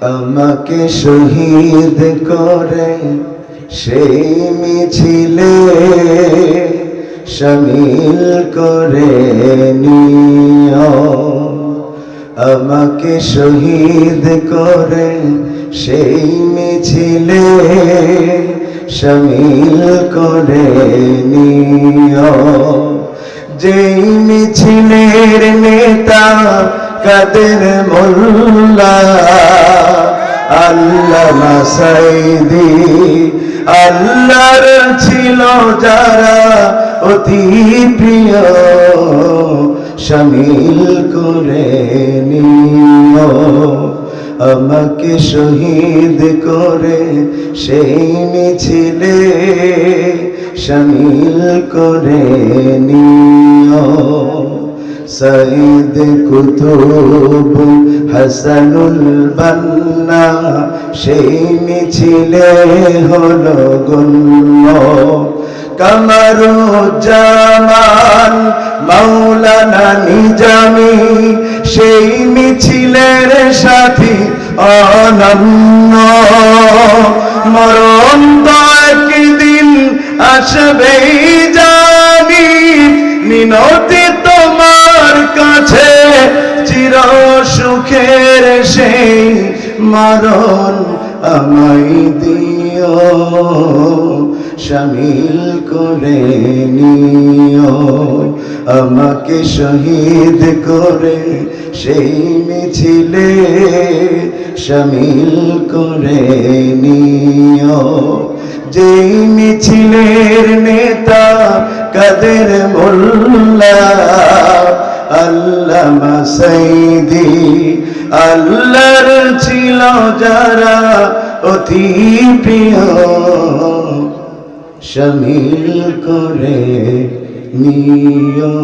আমাকে শহীদ করে সেই মিছিলে শামিল করে নিও। আমাকে শহীদ করে সেই মিছিলে শামিল করে নিও। যেই মিছিলের নেতা কাদের মোল্লা আল্লামা সাইদি, আল্লাহর ছিল যারা অতি প্রিয় শামিল করে নিও। আমাকে শহীদ করে সেই মিছিলে শামিল করে নিও। সঈদ কুতুব হাসানুল বান্না সেই মিছিলে হলো গণ্য। কামরুজ্জামান মাওলানা নিজামী সেই মিছিলের সাথী অনন্য। মরণ তো একদিন আসবেই জানি, মিনতি তোমার কাছে চির সুখের সেই মরণ আমায় দিও, শামিল করে নিও। আমাকে শহীদ করে সেই মিছিলে শামিল করে নিও। যেই মিছিলের নেতা কাদের মোল্লা আল্লামা সাইদি, আল্লাহর ছিল যারা অতি প্রিয় শামিল করে নিও।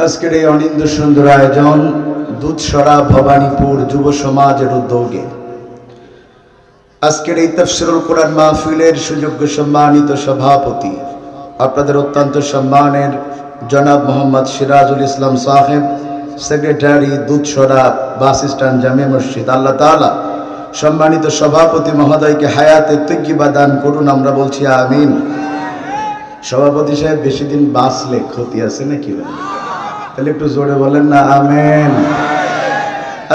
আজকের এই অনিন্দ সুন্দর আয়োজন দুধসরা ভবানীপুর যুব সমাজের উদ্যোগে আজকের এই তাফসীরুল কোরআন মাহফিলের সুযোগ্য সম্মানিত সভাপতি আপনাদের অত্যন্ত সম্মানের জনাব মোহাম্মদ সিরাজুল ইসলাম সাহেব, সেক্রেটারি দুধসরা বাস স্ট্যান্ড জামে মসজিদ। আল্লাহ তাআলা সম্মানিত সভাপতি মহোদয়কে হায়াতে তৈয়্যিবা দান করুন, আমরা বলছি আমিন। সভাপতি সাহেব বেশি দিন বাঁচলে ক্ষতি আছে নাকি? তাহলে একটু জোরে বলেন না আমিন।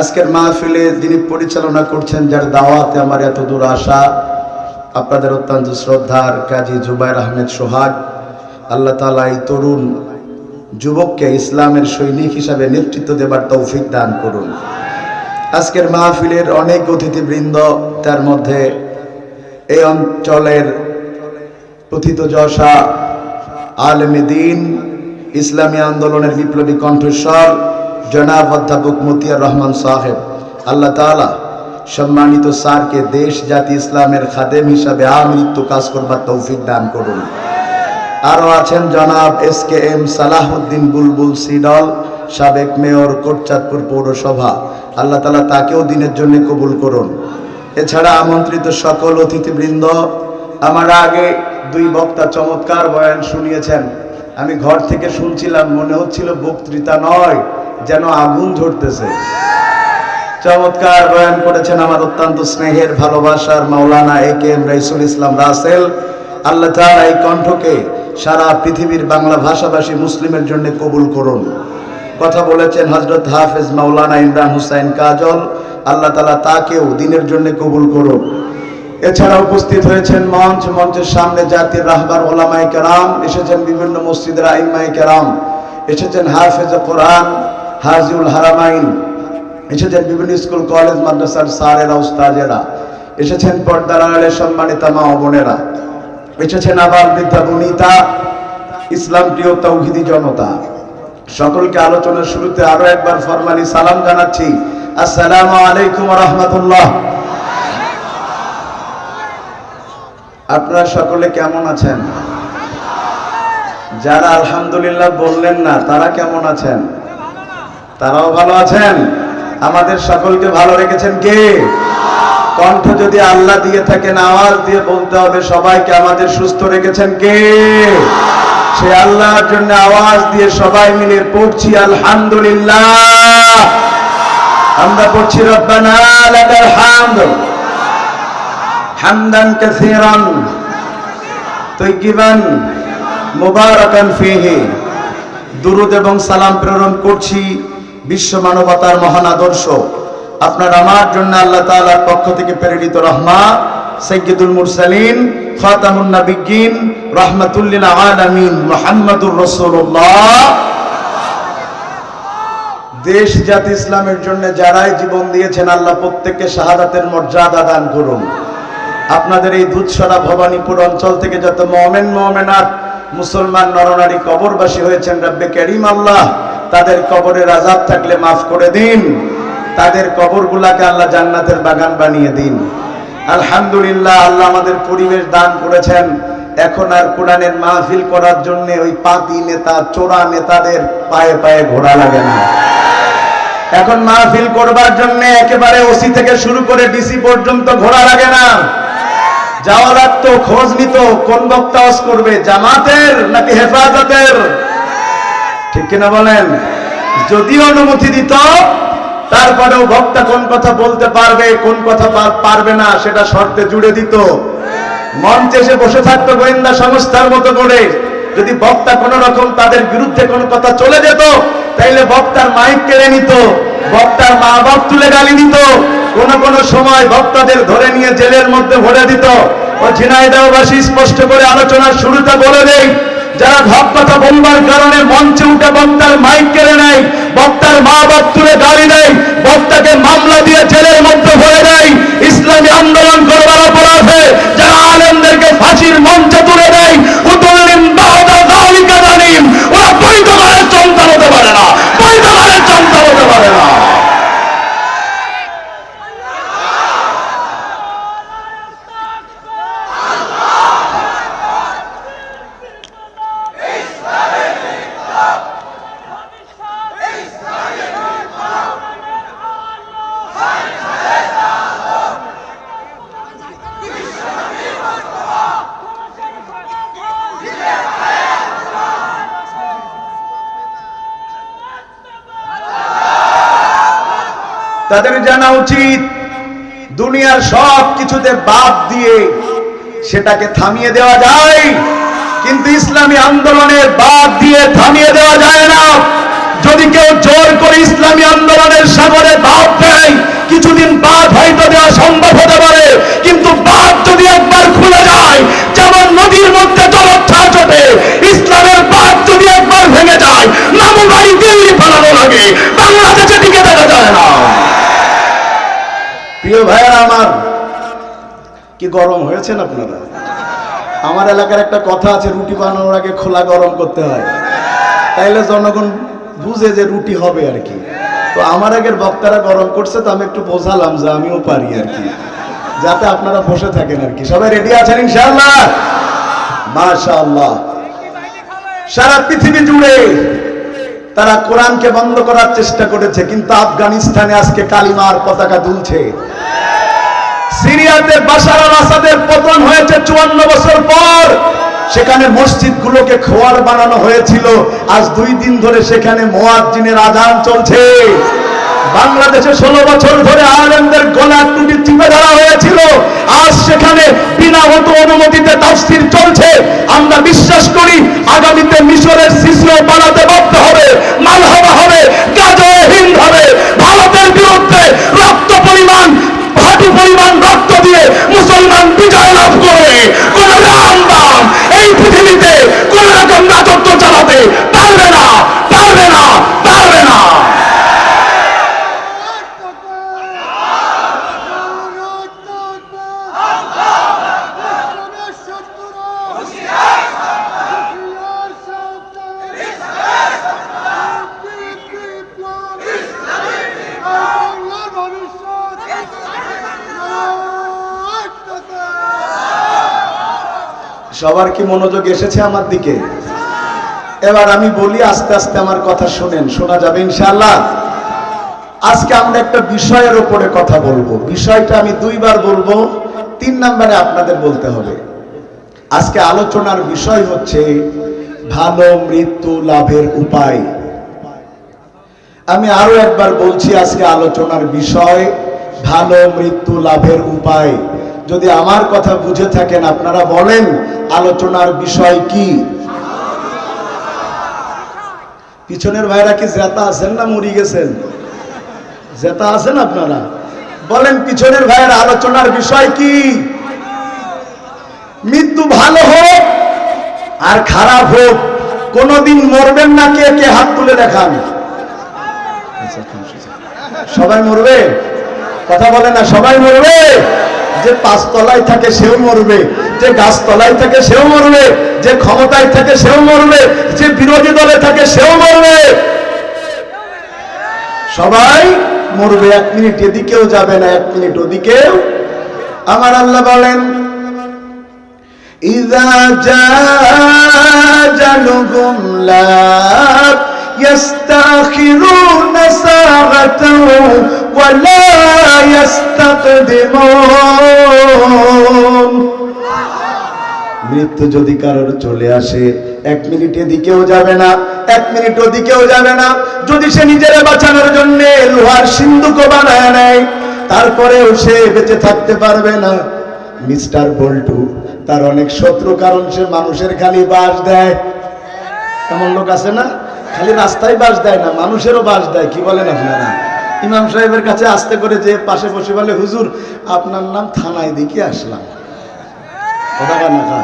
আজকের মাহফিলে যিনি পরিচালনা করছেন, যার দাওয়াতে আমার এত দূর আসা, আপনাদের অত্যন্ত শ্রদ্ধার কাজী জুবাইর আহমেদ সোহাগ। আল্লাহ তাআলা এই তরুণ যুবককে ইসলামের সৈনিক হিসাবে নেতৃত্ব দেবার তৌফিক দান করুন। আজকের মাহফিলের অনেক অতিথিবৃন্দ, তার মধ্যে এই অঞ্চলের প্রথিতযশা আলেমে দ্বীন, ইসলামী আন্দোলনের বিপ্লবী কণ্ঠস্বর জনাব অধ্যাপক মতিয়ার রহমান সাহেব। আল্লাহ তাআলা সম্মানিত স্যারকে দেশ জাতি ইসলামের খাদেম হিসাবে আমৃত্যু কাজ করবার তৌফিক দান করুন। আরও আছেন জনাব SKM সালাহউদ্দিন বুলবুল সিডল, সাবেক মেয়র কোটচাঁদপুর পৌরসভা। আল্লাহ তাআলা তাকেও দিনের জন্য কবুল করুন। এছাড়া আমন্ত্রিত সকল অতিথিবৃন্দ, আমার আগে দুই বক্তা চমৎকার বয়ান শুনিয়েছেন। আমি ঘর থেকে শুনছিলাম, মনে হচ্ছিল বক্তৃতা নয়, যেন আগুন ঝরতেছে। চমৎকার বয়ান করেছেন আমার অত্যন্ত স্নেহের ভালোবাসার মাওলানা AKM রাইসুল ইসলাম রাসেল। আল্লাহ তাআলা এই কণ্ঠকে সারা পৃথিবীর বাংলা ভাষাভাষী মুসলিমের জন্য কবুল করুন। কথা বলেছেন হযরত হাফেজ মাওলানা ইমরান হুসাইন কাজল। আল্লাহ তাআলা তাকেও দিনের জন্য কবুল করুন। এছাড়া উপস্থিত হয়েছেন মঞ্চের সামনে জাতির রাহবার ওলামায়ে কেরাম, এসেছেন বিভিন্ন মসজিদের আইম্মায়ে কেরাম, এসেছেন হাফেজে কোরআন হাজিউল হারামাইন, এসেছেন বিভিন্ন স্কুল কলেজ মাদ্রাসার স্যারেরা উস্তাদেরা, এসেছেন পর্দার আড়ালে সম্মানিতা মা ও বোনেরা, এসেছেন আবার বৃদ্ধা বনিতা, ইসলাম প্রিয় তাওহীদি জনতা। সকলকে আলোচনার শুরুতে আরো একবার ফরমালি সালাম জানাচ্ছি, আসসালামু আলাইকুম ওয়া রাহমাতুল্লাহ। আপনারা সকলে কেমন আছেন? যারা আলহামদুলিল্লাহ বললেন না, তারা কেমন আছেন? তারাও ভালো আছেন। আমাদের সকলকে ভালো রেখেছেন কে? কণ্ঠ যদি আল্লাহ দিয়ে থাকেন, আওয়াজ দিয়ে বলতে হবে সবাইকে, আমাদের সুস্থ রেখেছেন কে? সে আল্লাহর জন্য আওয়াজ দিয়ে সবাই মিলে পড়ছি আলহামদুলিল্লাহ। আমরা পড়ছি রব্বানা লাকাল হামদ হামদান কাসীরান তাইয়িবান মুবারাকান ফীহি। দুরূদ এবং সালাম প্রেরণ করছি বিশ্ব মানবতার মহান আদর্শ আপনার আমার জন্য আল্লাহ তাআলার পক্ষ থেকে প্রেরিত রহমত সাইয়্যিদুল মুরসালিন খাতামুন নবিয়্যিন রাহমাতুল লিল আলামিন মুহাম্মাদুর রাসূলুল্লাহ। দেশ জাতি ইসলামের জন্য যারাই জীবন দিয়েছেন আল্লাহ প্রত্যেককে শাহাদাতের মর্যাদা দান করুন। আপনাদের এই দুধসরা ভবানীপুর অঞ্চল থেকে যত মুমিন মুমিনাত মুসলমান নরনারী কবরবাসী হয়েছেন রব্বে কারীম আল্লাহ তাদের কবরের আযাব থাকলে মাফ করে দিন, তাদের কবরগুলোকে আল্লাহ জান্নাতের বাগান বানিয়ে দিন। আলহামদুলিল্লাহ, আল্লাহ আমাদের পরিবেশ দান করেছেন। এখন আর কোরআনের মাহফিল করার জন্য ওই পাতি নেতা চোরা নেতাদের পায়ে পায়ে ঘোরা লাগে না। এখন মাহফিল করবার জন্য একেবারে ওসি থেকে শুরু করে ডিসি পর্যন্ত ঘোরা লাগে না। যাওয়া লাগতো, খোঁজ নিত কোন বক্তা ওয়াজ করবে, জামাতের নাকি হেফাজতের, ঠিক কিনা বলেন? যদিও অনুমতি দিত তারপরেও বক্তা কোন কথা বলতে পারবে কোন কথা পারবে না সেটা শর্তে জুড়ে দিত। মঞ্চে এসে বসে থাকতো গোয়েন্দা সংস্থার মতো করে। যদি বক্তা কোন রকম তাদের বিরুদ্ধে কোন কথা চলে যেত তাইলে বক্তার মাইক কেড়ে নিত, বক্তার মা বাপ তুলে গালি দিত, কোন সময় বক্তাদের ধরে নিয়ে জেলের মধ্যে ভরে দিত। ও ঝিনাইদহবাসী স্পষ্ট করে আলোচনার শুরুতে বলে দেই, যারা হক কথা বলবার কারণে মঞ্চে উঠে বক্তার মাইক কেড়ে নেয়, বক্তার মা বাপ তুলে গালি দেয়, বক্তাকে মামলা দিয়ে জেলের মধ্যে ভরে দেয়, ইসলামী আন্দোলন করবার অপরাধে যারা আলেমদেরকে ফাঁসির মঞ্চে তুলে দেয়, উতুল্লিম বাদা যালিকা জালিম, ওরা বৈধ ঘরের সন্তান হতে পারে না, বৈধ ঘরের সন্তান হতে পারে না। তাদের জানা উচিত দুনিয়ার সব কিছুতে বাদ দিয়ে সেটাকে থামিয়ে দেওয়া যায়, কিন্তু ইসলামী আন্দোলনের বাদ দিয়ে থামিয়ে দেওয়া যায় না। যদি কেউ জোর করে ইসলামী আন্দোলনের সাগরে বাদ দেয়, কিছুদিন বাদ হয়তো দেওয়া সম্ভব হতে পারে, কিন্তু বাদ যদি একবার খুলে যায়, যেমন নদীর মধ্যে জলোচ্ছ্বাস ওঠে, ইসলামের বাদ যদি একবার ভেঙে যায়, নামু বাড়ি দিল্লি পালানো লাগে, বাংলাদেশে টিকে থাকা যায় না। প্রিয় ভাইয়েরা আমার, কি গরম হয়েছেন আপনারা? আমার এলাকার একটা কথা আছে, রুটি বানানোর আগে খোলা গরম করতে হয়, তাইলে জনগণ বুঝে যে রুটি হবে আর কি। তো আমার আগের বক্তারা গরম করছে, তো আমি একটু বোঝালাম যে আমিও পারি আর কি, যাতে আপনারা বসে থাকেন আর কি। সবাই রেডি আছেন ইনশাআল্লাহ? মাশাআল্লাহ। সারা পৃথিবী জুড়ে তারা কোরআনকে বন্ধ করার চেষ্টা করেছে, কিন্তু আফগানিস্তানে আজকে কালিমার পতাকা দুলছে। সিরিয়াতে বাশার আল আসাদের পতন হয়েছে 54 বছর পর, সেখানে মসজিদগুলোকে খোয়ার বানানো হয়েছিল, আজ 2 দিন ধরে সেখানে মুয়াজ্জিনের আযান চলছে। বাংলাদেশে 16 বছর ধরে আলেমদের গলা টুপি চিপে ধরা হয়েছিল, আজ সেখানে বিনা অনুমতিতে তাফসীর চলছে। আমরা বিশ্বাস করি আগামীতে মিশরের সিসিও বানাতে বাধ্য হবে, মালহামা হবে, গাজয়ে হিন্দ হবে। ভারতের বিরুদ্ধে রক্ত পরিমাণ হাঁটু পরিমাণ রক্ত দিয়ে মুসলমান বিজয় লাভ করবে। কোন রামবাম এই পৃথিবীতে কোন রকম রাজত্ব চালাতে পারবে না, পারবে না, পারবে না। সবার কি মনোযোগ এসেছে আমার দিকে? এবার আমি বলি, আস্তে আস্তে আমার কথা শুনেন, শোনা যাবে ইনশাআল্লাহ। আজকে আমরা একটা বিষয়ের উপরে কথা বলবো। বিষয়টা আমি 2 বার বলবো, 3 নম্বরে আপনাদের বলতে হবে। আজকে আলোচনার বিষয় হচ্ছে ভালো মৃত্যু লাভের উপায়। আমি আরো একবার বলছি, আজকে আলোচনার বিষয় ভালো মৃত্যু লাভের উপায়। যদি আমার কথা বুঝে থাকেন আপনারা বলেন আলোচনার বিষয় কি? পিছনের ভাইরা কি জেতা আছেন না মরি গেছেন? জেতা আছেন আপনারা? বলেন পিছনের ভাইয়ের আলোচনার বিষয় কি? মৃত্যু ভালো হোক আর খারাপ হোক, কোনদিন মরবেন না। কে কে হাত তুলে দেখান। সবাই মরবে? কথা বলে না, সবাই মরবে। যে পাঁচতলায় থাকে সেও মরবে, যে গাছতলায় থাকে সেও মরবে, যে ক্ষমতায় থাকে সেও মরবে, যে বিরোধী দলে থাকে সেও মরবে। সবাই মরবে। 1 মিনিট এদিকেও যাবে না, 1 মিনিট ওদিকেও। আমার আল্লাহ বলেন ইযা জাআজালুহুম লা ইস্তাখিরুনা সাআতাও ওয়া লা ইস্তাকদিমুন। মৃত্যু যদি কারোর চলে আসে 1 মিনিট এদিকেও যাবে না, 1 মিনিট ওদিকেও যাবে না। যদি সে নিজের বাঁচানোর জন্য লোহার সিন্ধুকও বানায় নেয়, তারপরেও সে বেঁচে থাকতে পারবে না। মিস্টার বল্টু তার অনেক শত্রু, কারণ সে মানুষের খালি বাস দেয়। এমন লোক আছে না? খালি রাস্তায় বাস দেয় না, মানুষেরও বাস দেয়। কি বলেন আপনারা? ইমাম সাহেবের কাছে আস্তে করে যে পাশে বসে বলে হুজুর আপনার নাম থানায় দিকে আসলাম। কথা কানা খা।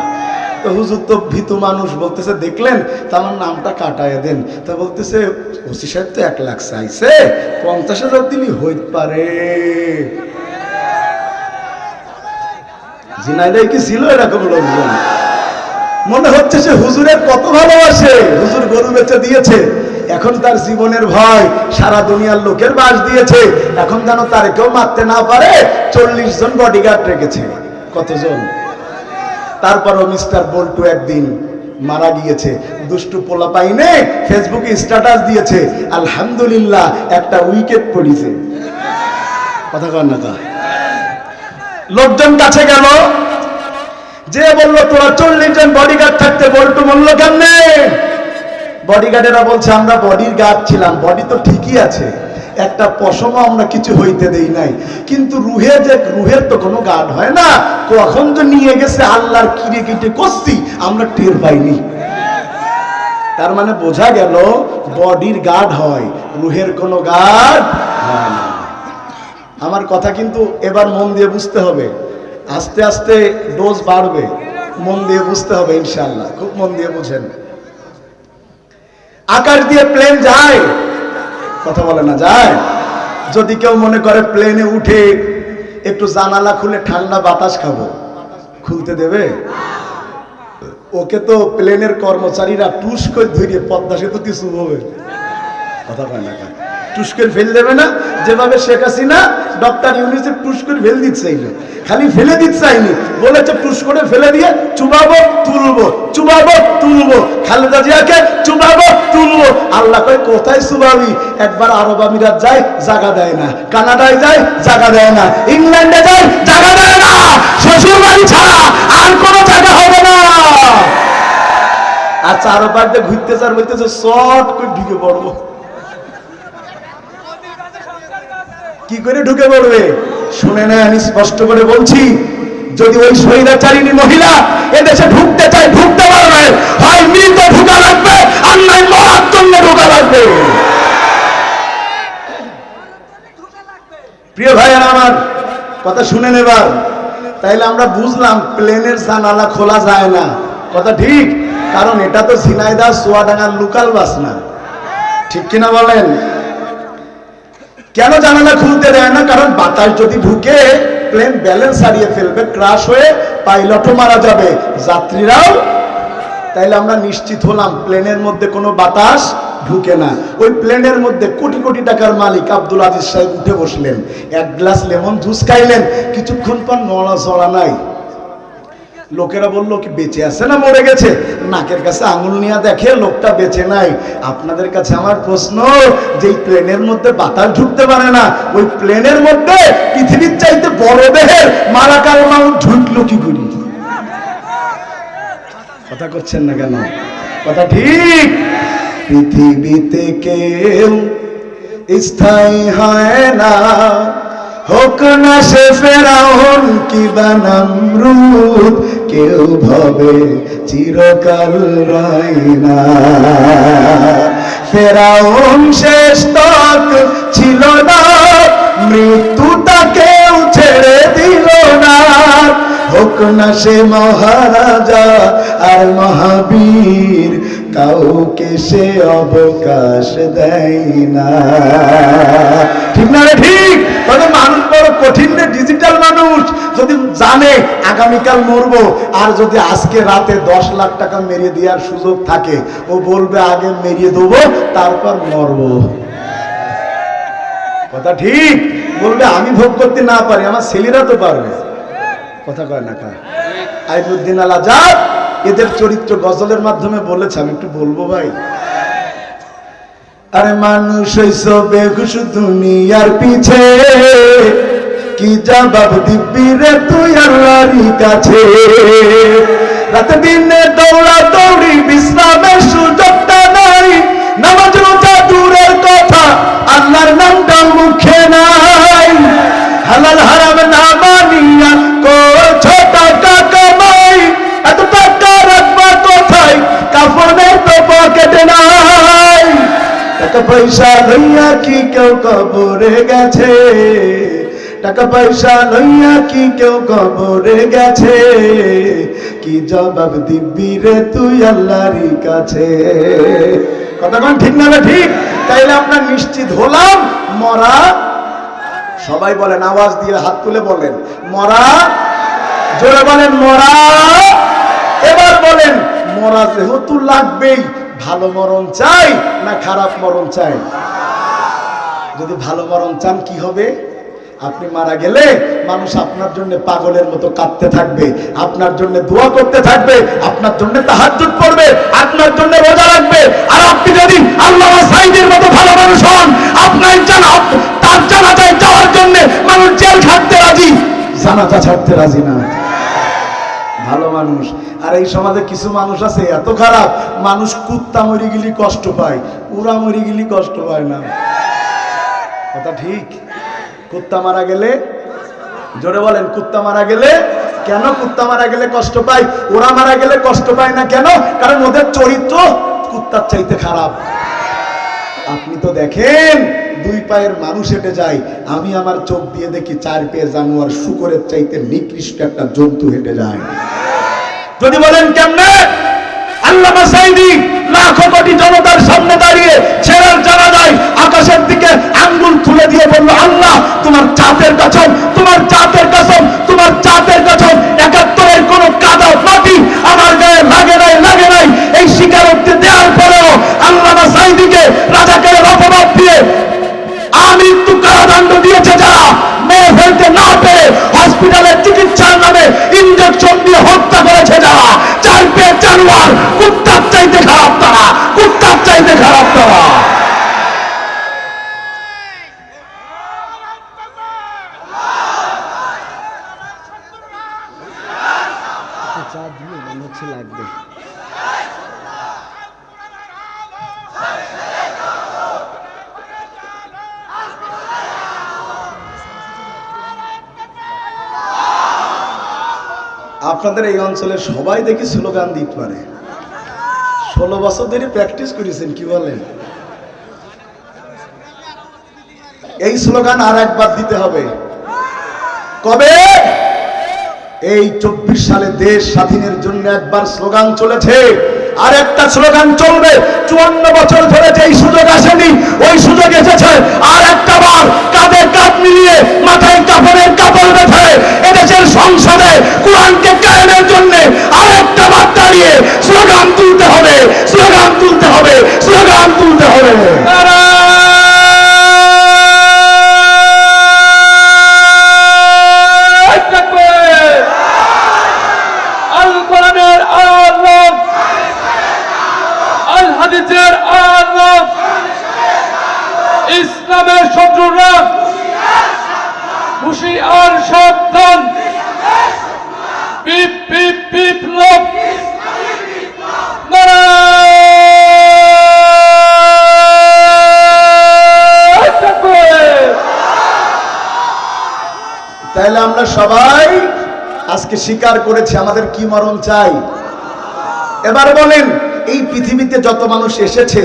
তো হুজুর তো ভীতু মানুষ, বলতেছে দেখলেন তো আমার নামটা কাটায় দেন। তা বলতেছে ওসি সাহেব তো 1 লাখ চাইছে, 50,000 দিনই হইতে পারে। ঝিনাইদাই কি ছিল এরকম লোকজন? মনে হচ্ছে সে হুজুরের কত ভালোবাসে, হুজুর গরু বেচে দিয়েছে, এখন তার জীবনের ভয়, সারা দুনিয়ার লোকের বাস দিয়েছে, এখন যেন তার কেউ মারতে না পারে 40 জন বডিগার্ড রেখেছে। কতজন? তারপরও মিস্টার বল্টু একদিন মারা গিয়েছে। দুষ্টু পোলা পাইনে ফেসবুকে স্ট্যাটাস দিয়েছে আলহামদুলিল্লাহ একটা উইকেট পড়িছে। কথা কন না? লোকজন কাছে গেল, যে বলল তোরা 40 জন বডিগার্ড থাকতে বল্টু মরল কেমনে? বডিগার্ডেরা বলছে আমরা বডির গার্ড ছিলাম, বডি তো ঠিকই আছে, একটা পশমও আমরা কিছু হইতে দেই নাই, কিন্তু রুহের তো কোনো গার্ড হয় না। কখন তো নিয়ে গেছে আল্লাহর কিরে কিটে কষছি আমরা টের পাইনি। তার মানে বোঝা গেল বডির গার্ড হয়, রুহের কোনো গার্ড হয় না। আমার কথা কিন্তু এবার মন দিয়ে বুঝতে হবে, আস্তে আস্তে ডোজ বাড়বে, মন দিয়ে বুঝতে হবে ইনশাআল্লাহ। খুব মন দিয়ে বুঝেন। আকাশ দিয়ে প্লেন যায়, কথা বলে না যায়? যদি কেউ মনে করে প্লেনে উঠে একটু জানালা খুলে ঠান্ডা বাতাস খাবো, খুলতে দেবে? ওকে তো প্লেনের কর্মচারীরা টুস করে ধরিয়ে পদ্মা সেতু কিছু হবে, কথা বলে না, টুস করে ফেল দেবে না? যেভাবে শেখ হাসিনা ডক্টর ইউনিসেফ টুস করে ফেল দিতে চাইল, খালি ফেলে দিতে চাইনি, বলেছে টুস করে ফেলে দিয়ে চুবাবো তুলবো, চুবাবো তুলবো, খালেদা জিয়াকে চুবাবো তুলবো। আল্লাহ কয় কোথায় চুবাবি? একবার আরব আমিরাত যায় জায়গা দেয় না, কানাডায় যায় জায়গা দেয় না, ইংল্যান্ডে যায় জায়গা দেয় না, শ্বশুর বাড়ি ছাড়া আর কোনো জায়গা হবে না। আর চারবার দিয়ে ঘুরতে চার বলতেছে শর্ট করে ঢুকে পড়বো। কি করে ঢুকে পড়বে? শুনে না, আমি স্পষ্ট করে বলছি, যদি ওই স্বৈরাচারিণী মহিলা এদেশে ঢুকতে চায় ঢুকতে পারবে, হয় মৃত ঢুকা লাগবে আর নয় মরার জন্য ঢুকা লাগবে। প্রিয় ভাইয়েরা আমার কথা শুনে নেবার, তাইলে আমরা বুঝলাম প্লেনের জানালা খোলা যায় না, কথা ঠিক? কারণ এটা তো ঝিনাইদহ চুয়াডাঙ্গার লোকাল বাস না, ঠিক কিনা বলেন? কেন জানালা খুলতে দেয় না? কারণ বাতাস যদি ঢুকে প্লেন ব্যালেন্স হারিয়ে ফেলবে, ক্রাশ হয়ে পাইলটও মারা যাবে, যাত্রীরাও। তাইলে আমরা নিশ্চিত হলাম প্লেনের মধ্যে কোনো বাতাস ঢুকে না। ওই প্লেনের মধ্যে কোটি কোটি টাকার মালিক আব্দুল আজিজ সাহেব উঠে বসলেন, 1 গ্লাস লেমন জুস খাইলেন, কিছুক্ষণ পর নড়াচড়া নাই। লোকেরা বললো কি বেঁচে আছে না মরে গেছে? নাকের কাছে আঙুল নিয়ে দেখে লোকটা বেঁচে নাই। আপনাদের কাছে আমার প্রশ্ন, যেই প্লেনের মধ্যে বাতাস ঢুকতে পারে না, ওই প্লেনের মধ্যে পৃথিবীর চাইতে বড় দেহের মালাকার মাউন্ট ঢুকলো কি করি? কথা করছেন না কেন? কথা ঠিক। পৃথিবীতে কেউ স্থায়ী হয় না, হোক না সে ফেরাউন কিবা নমরুদ, কেউ ভাবে চিরকাল রয় না। ফেরাউন শেষ তক ছিল না, মৃত্যুটা কেউ ছেড়ে দিল না, হোক না সে মহারাজা আর মহাবীর, কাউকে সে অবকাশ দেয় না। ঠিক না রে? ঠিক। তবে মানুষ বড় কঠিন রে, ডিজিটাল মানুষ যদি জানে আগামীকাল মরবো, আর যদি আজকে রাতে 10 লাখ টাকা মেরে দেওয়ার সুযোগ থাকে, ও বলবে আগে মেরিয়ে দেবো তারপর মরবো। কথা ঠিক। বলবে আমি ভোগ করতে না পারি, আমার ছেলেরা তো পারবে। কথা কয় না কা? আইনুদ্দিন আল আজাদ এদের চরিত্র গজলের মাধ্যমে বলেছে, আমি একটু বলবো ভাই। আরে মানুষ হইছ বেহুশ দুনিয়ার পিছে, কি জবাব দিবি রে তুই আল্লাহর কাছে? রাতে দিনে দৌড়া দৌড়ি, বিশ্রামের সুযোগটা নাই, নামাজ রোজা দূরের কথা, আল্লাহর নামটা মুখে নাই। হালাল হারাম না মানিয়া করছো টাকা কামাই, এত টাকা রাখবা কোথায়, কাফনের তো পকেটে নাই। টাকা পয়সা লইয়া কি কেউ কবরে গেছে, টাকা পয়সা লইয়া কি কেউ কবরে গেছে, কি জবাব দিবি রে তুই আল্লাহর কাছে? কথা কোন ঠিক না? ঠিক। তাইলে আপনার নিশ্চিত হলাম মরা। সবাই বলেন, আওয়াজ দিয়ে হাত তুলে বলেন মরা। জোরে বলেন মরা। এবার বলেন মরা যেহেতু লাগবেই, ভালো মরণ চাই না খারাপ মরণ চাই? যদি ভালো মরণ চান কি হবে? আপনি মারা গেলে মানুষ আপনার জন্য পাগলের মতো কাঁদতে থাকবে, আপনার জন্য দোয়া করতে থাকবে, আপনার জন্য তাহাজ্জুদ পড়বে, আপনার জন্য রোজা রাখবে। আর আপনি যদি আল্লামা সাঈদীর মতো ভালো মানুষ হন, আপনার তার জানাজায় যাওয়ার জন্য মানুষ জেল খাটতে রাজি, জানাজা ছাড়তে রাজি না। ভালো মানুষ। আর এই সমাজে কিছু মানুষ আছে এত খারাপ, মানুষ কুত্তা মরে গেলে কষ্ট পায়, উড়া মরে গেলে কষ্ট পায় না। কথা ঠিক। কুত্তা মারা গেলে, জোরে বলেন কুত্তা মারা গেলে কেন? কুত্তা মারা গেলে কষ্ট পায়, ওরা মারা গেলে কষ্ট পায় না কেন? কারণ ওদের চরিত্র কুত্তার চাইতে খারাপ। আপনি তো দেখেন 2 পায়ের মানুষ হেঁটে যায়, আমি আমার চোখ দিয়ে দেখি 4 পায়ের জানোয়ার শুকরের চাইতে নিকৃষ্ট একটা জন্তু হেঁটে যায়। যদি বলেন কেমনে? আল্লামা সাঈদী লাখো কোটি জনতার সামনে দাঁড়িয়ে ছেলের জানাজায় আকাশের দিকে আঙ্গুল তুলে দিয়ে বলল, আল্লাহ তোমার জাতের কসম, তোমার জাতের কসম, তোমার জাতের কসম, 71-এর কোন কাদা মাটি আমার গায়ে লাগে নাই, লাগে নাই। এই স্বীকারোক্তি দেওয়ার পরেও আল্লামা সাঈদীকে রাজাকারের অপবাদ দিয়ে আমৃত্যু কারাদণ্ড দিয়েছে যারা, মেরে ফেলতে না পেরে হসপিটালের চিকিৎসার নামে ইঞ্জেকশন দিয়ে হত্যা করেছে যারা, 4 পায়ের জানোয়ার, কুত্তার চাইতে খারাপ তারা, কুত্তার চাইতে খারাপ তারা। লাগবে আপনাদের এই অঞ্চলে সবাই দেখি স্লোগান দিতে পারে। 16 বছর ধরে প্র্যাকটিস করেছেন, কি বলেন? এই স্লোগান আর একবার দিতে হবে। কবে? এই 24 সালে দেশ স্বাধীনের জন্য একবার স্লোগান চলেছে, আর একটা স্লোগান চলবে। 54 বছর ধরে যেই সুযোগ আসেনি, ওই সুযোগ এসেছে। আর একটা বার কাঁধে কাঁধ মিলিয়ে, মাথায় কাপড়ের কাপড় বেঁধে এদেশের সংসদে কোরআনকে কায়েমের জন্য আর একটা বার দাঁড়িয়ে স্লোগান তুলতে হবে, স্লোগান তুলতে হবে, স্লোগান তুলতে হবে। ইসলামের শত্রুরা হুঁশিয়ার সাবধান, বিপ্লব নারায়ণ তাহলে আমরা সবাই আজকে স্বীকার করেছি আমাদের কি মরণ চাই। এবার বলেন, এই পৃথিবীতে যত মানুষ এসেছে,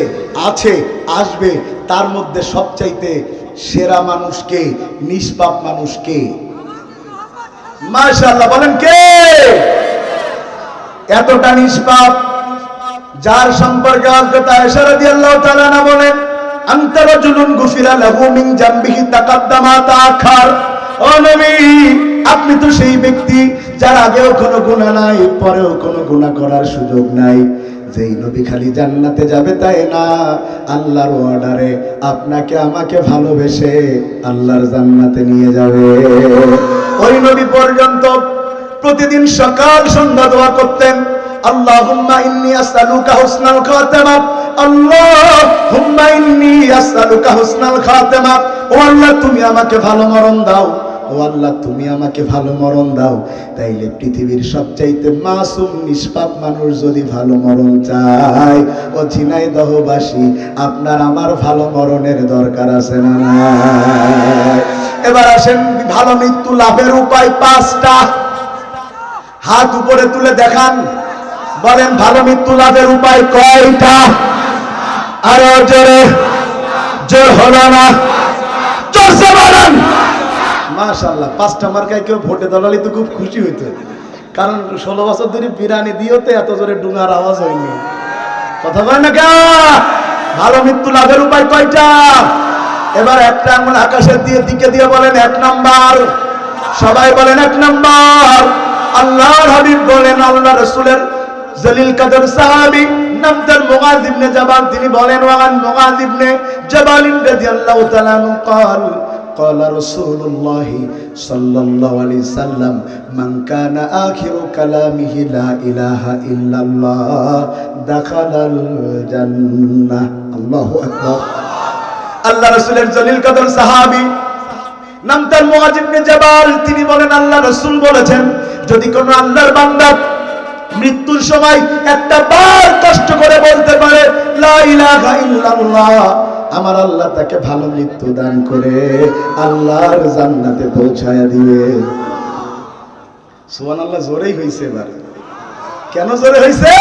আছে, আসবে, তার মধ্যে সবচাইতে সেরা মানুষকে, নিষ্পাপ মানুষকে? মাশাআল্লাহ, বলেন কে? এতটা নিষ্পাপ যার সম্পর্কে হযরত আয়েশা রাদিয়াল্লাহু তাআলা না বলেন, আনতা রাজুলুন গুফিরা লাহু মিন জামবিহি তাকাদ্দামা তাআখার। ও নবী, আপনি তো সেই ব্যক্তি যার আগেও কোনো গুনাহ নাই, পরেও কোনো গুনাহ করার সুযোগ নাই। যেই নবী খালি জান্নাতে যাবে তাই না, আল্লাহর অর্ডারে আপনাকে আমাকে ভালোবেসে আল্লাহর জান্নাতে নিয়ে যাবে। ওই নবী পর্যন্ত প্রতিদিন সকাল সন্ধ্যা দোয়া করতেন, আল্লাহুম্মা ইন্নী আসআলুকা হুসনাল খাতিমা, আল্লাহুম্মা ইন্নী আসআলুকা হুসনাল খাতিমা। ও আল্লাহ, তুমি আমাকে ভালো মরণ দাও, ও আল্লাহ তুমি আমাকে ভালো মরণ দাও। তাইলে পৃথিবীর সবচাইতে মাসুম নিষ্পাপ মানুষ যদি ভালো মরণ চায়, ও ঝিনাইদহবাসী, আপনার আমার ভালো মরণের দরকার আছে না নাই? এবার আসেন, ভালো মৃত্যু লাভের উপায় 5টা। হাত উপরে তুলে দেখান, বলেন ভালো মৃত্যু লাভের উপায় কয়টা? আরো জোরে, জোর হলো না, জোরসে বলেন। মাশাআল্লাহ, 5টা মার্কায় কেউ ভোটে দাঁড়ালে তো খুব খুশি হইতো, কারণ 16 বছর ধরে বিরানি দিয়েতে এত জোরে ডুঙার আওয়াজ হয়নি। কথা বলেন না কে? ভালো মৃত্যু লাভের উপায় কয়টা? এবার একটা আঙুল আকাশের দিকে দিয়ে বলেন 1 নাম্বার। সবাই বলেন 1 নাম্বার। আল্লাহর হাবিব বলেন, আল্লাহ রাসূলের জলিল কদর সাহাবী নাম তার মুআয ইবনে জাবাল, তিনি বলেন, ওয়ান মুআয ইবনে জাবাল রাদিয়াল্লাহু তাআলা قال قال رسول الله صلى الله عليه وسلم من كان آخر كلامه لا إله إلا الله دخل الجنة. الله أكبر. আল্লাহ রাসূলের জলিল কদর সাহাবী নাম তার মুআয ইবনে জাবাল, তিনি বলেন, আল্লাহ রাসূল বলেছেন, যদি কোনো আল্লাহর বান্দা মৃত্যুর সময় একটা বার কষ্ট করে বলতে পারে লা ইলাহা ইল্লাল্লাহ, আমার আল্লাহ তাকে ভালো মৃত্যু দান করে আল্লাহর জান্নাতে পৌঁছায়া দিবে। সুবহানাল্লাহ, জোরেই হইছে। এবার কেন জোরে হইছে?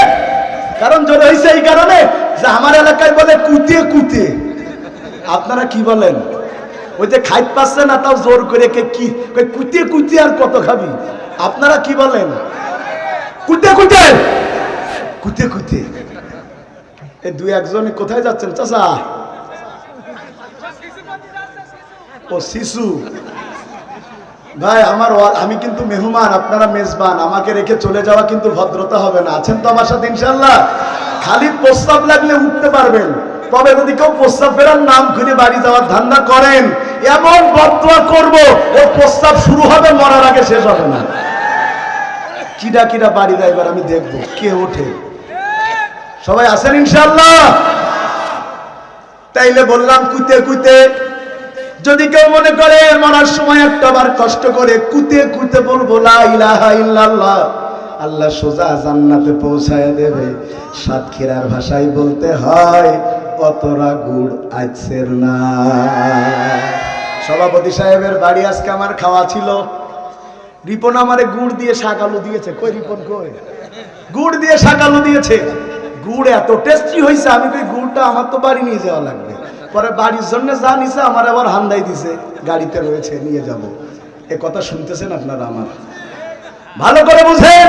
কারণ জোরে হইছে এই কারণে যে আমার এলাকায় বলে কুতিয়ে কুতিয়ে। আপনারা কি বলেন? ওই যে খাইতে পাচ্ছে না তাও জোর করে কে কি কুতিয়ে কুতিয়ে, আর কত খাবি? আপনারা কি বলেন? কুতিয়ে কুতিয়ে, কুতিয়ে কুতিয়ে। এই 2-1জন কোথায় যাচ্ছেন চাচা? ও শিশু ভাই আমার, আমি কিন্তু মেহমান, আপনারা মেজবান, আমাকে রেখে চলে যাওয়া কিন্তু ভদ্রতা হবে না। আছেন তো আমার সাথে ইনশাআল্লাহ? খালি প্রস্তাব লাগলে উঠতে পারবেন, তবে যদি কেউ প্রস্তাব ফেরার নাম খুঁজে বাড়ি যাওয়ার ধান্দা করেন, এমন বদদুয়া করব ও প্রস্তাব শুরু হবে মরার আগে শেষ হবে না। কিডা কিডা বাড়ি যায় এবার আমি দেখব কে ওঠে। সবাই আছেন ইনশাআল্লাহ? তাইলে বললাম কুতে কুতে। যদি কেউ মনে করে মরার সময় একটা বার কষ্ট করে কুতে কুতে বলবো লা ইলাহা ইল্লাল্লাহ, আল্লাহ সোজা জান্নাতে পৌঁছায় দেবে। সাতক্ষীরার ভাষায় বলতে হয়, অতরা গুড় আইছের না। সভাপতি সাহেবের বাড়ি আজকে আমার খাওয়া ছিল। রিপন আমারে গুড় দিয়ে শাক আলু দিয়েছে। কই রিপন কই? গুড় দিয়ে শাক আলু দিয়েছে। গুড় এত টেস্টি হয়েছে, আমি কই গুড়টা আমার তো বাড়ি নিয়ে যাওয়া লাগবে। পরে বাড়ির জন্য যা নিছে আমার আবার হান্দাই দিছে, গাড়িতে রয়েছে নিয়ে যাব। এ কথা শুনতেছেন আপনারা? আমার ভালো করে বুঝেন,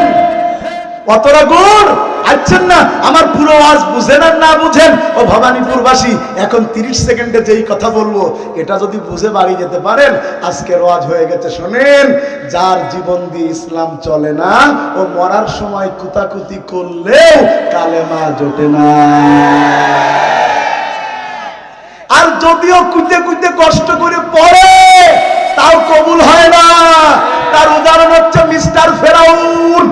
অতটা গুড় আচ্ছেন না। আমার পুরো আওয়াজ বুঝেন আর না বুঝেন, ও ভবানীপুরবাসী, এখন 30 সেকেন্ডে যেই কথা বলবো এটা যদি বুঝে বাড়ি যেতে পারেন, আজকের ওয়াজ হয়ে গেছে। শোনেন, যার জীবন দিয়ে ইসলাম চলে না, ও মরার সময় কুতাকুতি করলেও কালেমা জোটে না। আর যদিও কুতে কুতে কষ্ট করে পড়ে, তাও কবুল হয় না। তার উদাহরণ হচ্ছে মিস্টার ফেরাউন।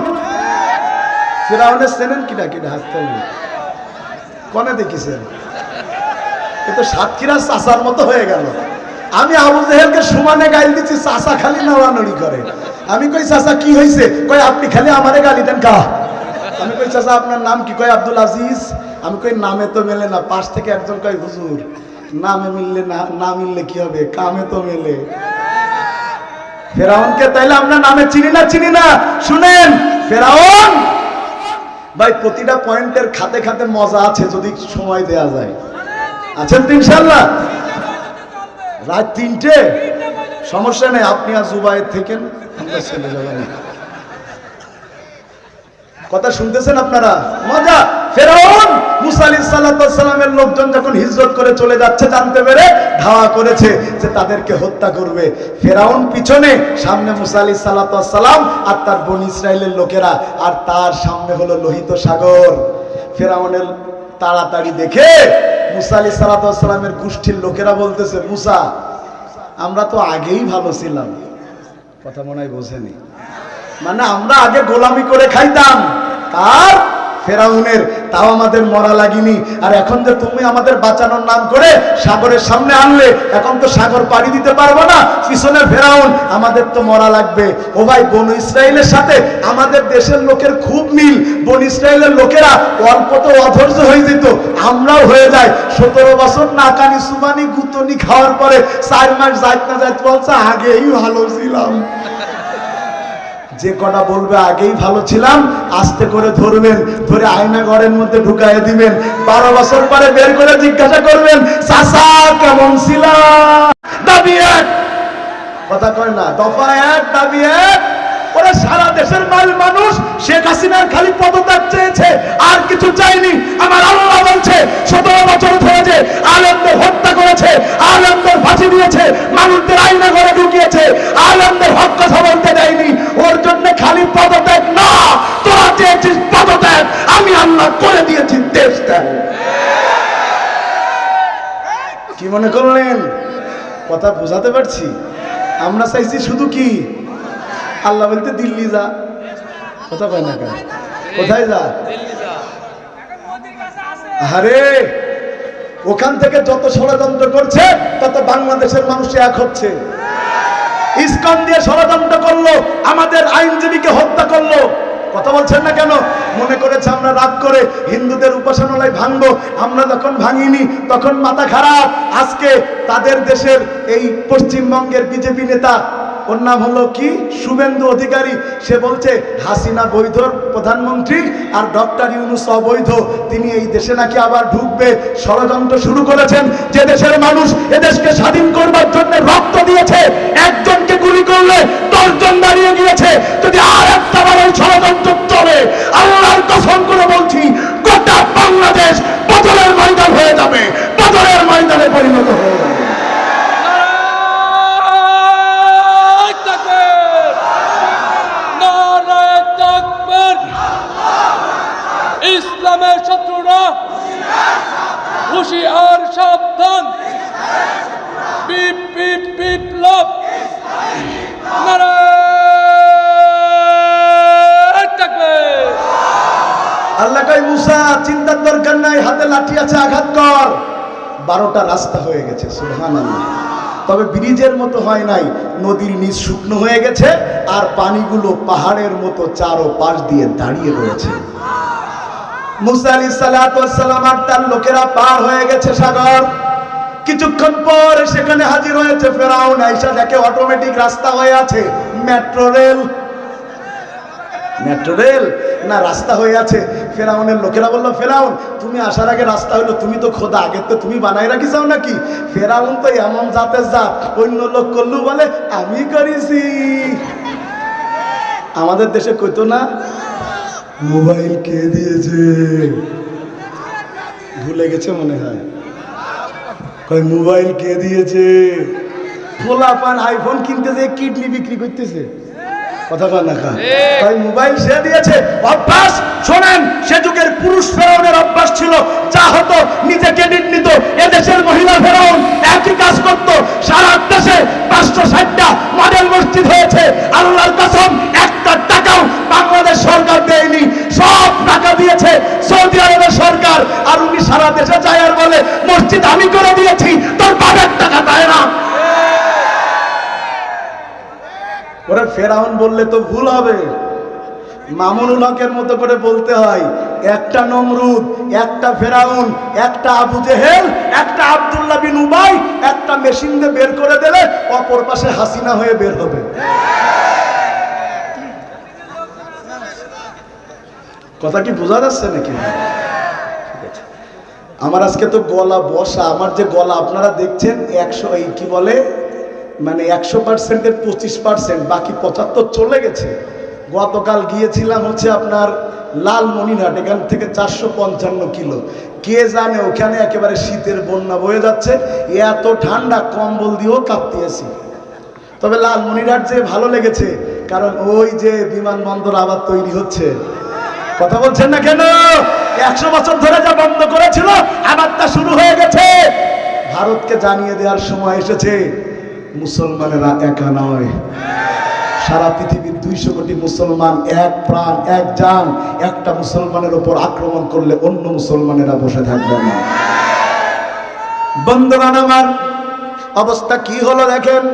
ফেরাউনের চেনেন কিনা? কিনা হাত তালি কনে দেখেছেন? এ তো সাতক্ষীরার চাচার মতো হয়ে গেল। আমি আবু জেহেলকে সমানে গালি দিচ্ছি, চাচা খালি নড়ানড়ি করে। আমি কই চাচা কি হয়েছে? কই আপনি খালি আমারে গালি দেন কা? আমি কই চাচা আপনার নাম কি? কই আব্দুল আজিজ। আমি কই নামে তো মেলে না। পাশ থেকে একজন কই হুজুর নামে মিললে না মিললে কি হবে, কামে তো মেলে। ফেরাউনকে তাইলে আমরা নামে চিনি না শুনেন ফেরাউন ভাই প্রতিটা পয়েন্টের খাতে খাতে মজা আছে যদি সময় দেয়া যায় আছেন তো ইনশাআল্লাহ রাত 3টে সমস্যা নেই আপনি আর জুবাইর থেকেন আমরা চলে যাব না কথা শুনতেছেন আপনারা মজা ফেরাউন মুসা আলাইহিস সালামের লোকজন যখন হিজরত করে চলে যাচ্ছে জানতে পেরে ধাওয়া করেছে যে তাদেরকে হত্যা করবে ফেরাউন পিছনে সামনে মুসা আলাইহিস সালাম আর তার বনি ইসরাইলের লোকেরা আর তার সামনে হলো লোহিত সাগর ফেরাউনের তাড়াতাড়ি দেখে মুসা আলাইহিস সালামের গোষ্ঠীর লোকেরা বলতেছে মুসা আমরা তো আগেই ভালো ছিলাম কথা মনে হয় বোঝেনি মানে আমরা আগে গোলামি করে খাইতাম আর ফেরাউনের তাও আমাদের মরা লাগেনি আর এখন যে তুমি আমাদের বাঁচানোর নাম করে সাগরের সামনে আনলে এখন তো সাগর পাড়ি দিতে পারবো না পিছনে ফেরাউন আমাদের তো মরা লাগবে ও ভাই বনু ইসরাইলের সাথে আমাদের দেশের লোকের খুব মিল বনু ইসরাইলের লোকেরা অল্প তো অধৈর্য হয়ে যেত আমরাও হয়ে যাই 17 বছর নাকানি সুবানি গুতনি খাওয়ার পরে 4 মাস যাইত না যাইত বলছে আগেই ভালো ছিলাম যে কটা বলবে আগেই ভালো ছিলাম আস্তে করে ধরবেন ধরে আয়না ঘরের মধ্যে ঢুকাইয়ে দিবেন 12 বছর পরে বের করে জিজ্ঞাসা করবেন চাচা কেমন ছিলাম দাবি এক কথা কয় না দফা এক দাবি এক ওরা সারা দেশের মানুষ শেখ হাসিনার খালি পদত্যাগ চেয়েছে আর কিছু চাইনি আমার আল্লাহ বলছে 17 বছর ধরে যে আলেমদের হত্যা করেছে আলেমদের ফাঁসি দিয়েছে মানুষদের আয়না ঘরে ঢুকিয়েছে আলেমদের হক কথা বলতে দেয়নি ওর জন্য খালি পদত্যাগ না তোরা চেয়েছিস পদত্যাগ আমি আল্লাহ করে দিয়েছি দেশ ত্যাগ কি মনে করলেন কথা বোঝাতে পারছি আমরা চাইছি শুধু কি আল্লাহ বলতে দিল্লি যা কথা কয় না কেন কোথায় যা আরে ওখান থেকে যত ষড়যন্ত্র করছে তত বাংলাদেশের মানুষ এক হচ্ছে ইসকন দিয়ে ষড়যন্ত্র করলো আমাদের আইনজীবীকে হত্যা করলো কথা বলছেন না কেন মনে করেছে আমরা রাগ করে হিন্দুদের উপাসনালয় ভাঙবো আমরা যখন ভাঙিনি তখন মাথা খারাপ আজকে তাদের দেশের এই পশ্চিমবঙ্গের বিজেপি নেতা ওর নাম হলো কি শুভেন্দু অধিকারী সে বলছে হাসিনা বৈধ প্রধানমন্ত্রী আর ডক্টর ইউনূস অবৈধ তিনি এই দেশে নাকি আবার ঢুকবে ষড়যন্ত্র শুরু করেছেন যে দেশের মানুষ এদেশকে স্বাধীন করবার জন্য রক্ত দিয়েছে একজনকে গুলি করলে 10 জন দাঁড়িয়ে গিয়েছে যদি আর একটা বার এই ষড়যন্ত্র চলে আল্লাহর কসম করে বলছি গোটা বাংলাদেশ বদলের ময়দান হয়ে যাবে বদলের ময়দানে পরিণত হয়ে যাবে ইসলামের শত্রুরা হুঁশিয়ার সাবধান বিপ্লব আল্লাহ কয় মুসা চিন্তার দরকার নাই হাতে লাঠি আছে আঘাত কর 12টা রাস্তা হয়ে গেছে সুবহানাল্লাহ তবে ব্রিজের মতো হয় নাই নদীর নিচ শুকনো হয়ে গেছে আর পানিগুলো পাহাড়ের মতো চারপাশ দিয়ে দাঁড়িয়ে রয়েছে মুসা আলাইহিস সালাম আর তার লোকেরা পার হয়ে গেছে সাগর কিছুক্ষণ পর সেখানে হাজির হয়েছে ফেরাউন আইসা দেখে অটোমেটিক রাস্তা হয়ে আছে মেট্রো রেল না রাস্তা হয়ে আছে ফেরাউনের লোকেরা বললো ফেরাউন তুমি আসার আগে রাস্তা হলো তুমি তো খোদা আগে তো তুমি বানাই রাখি চাও নাকি ফেরাউন তো এমন জাতের জাত অন্য লোক করলেও বলে আমি করেছি আমাদের দেশে কইতো না মোবাইল কে দিয়েছে ভুলে গেছে মনে হয় কই মোবাইল কে দিয়েছে পোলাপান আইফোন কিনতে যে কিডনি বিক্রি করতেছে কথা বল না তাই মোবাইল সে দিয়েছে অভ্যাস শোনেন সে যুগের পুরুষ ফেরাউনের অভ্যাস ছিল যা হতো নিজে ক্রেডিট নিত এদেশের মহিলা ফেরাউন একই কাজ করত সারা দেশে 560টা মডেল মসজিদ হয়েছে আল্লাহর কসম একটা টাকাও বাংলাদেশ সরকার দেয়নি সব টাকা দিয়েছে সৌদি আরবের সরকার আর উনি সারা দেশে যায় আর বলে মসজিদ আমি করে দিয়েছি তোর বাবার টাকা দেয় না ওরা ফেরাউন বললে তো ভুল হবে মামুনুল হকের মতো করে বলতে হয় একটা নমরুদ একটা ফেরাউন একটা আবু জেহেল একটা আব্দুল্লাহ বিন উবাই একটা মেশিন দিয়ে বের করে দিলে অপর পাশে হাসিনা হয়ে বের হবে। কথা কি বোঝা যাচ্ছে নাকি? আমার আজকে তো গলা বসা, আমার যে গলা আপনারা দেখছেন 100 কি বলে মানে 100%-এর 25%, বাকি 75 চলে গেছে। গতকাল গিয়েছিলাম হচ্ছে আপনার লালমনিরহাট, এখান থেকে 455 কিলো। কে জানে ওখানে একেবারে শীতের বন্যা বয়ে যাচ্ছে, এত ঠান্ডা কম্বল দিয়েও কাঁপতেছি। তবে লালমনিরহাট যে ভালো লেগেছে, কারণ ওই যে বিমানবন্দর আবার তৈরি হচ্ছে। কথা বলছেন না কেন? 100 বছর ধরে যা বন্ধ করেছিল আবার তা শুরু হয়ে গেছে। ভারতকে জানিয়ে দেওয়ার সময় এসেছে, মুসলমানেরা একা নয়, সারা পৃথিবীর 200 কোটি মুসলমান, এক প্রাণ এক জান। একটা মুসলমানের উপর আক্রমণ করলে অন্য মুসলমানেরা বসে থাকবে না। বন্ধুগণ আমার, অবস্থা কি হলো দেখেন।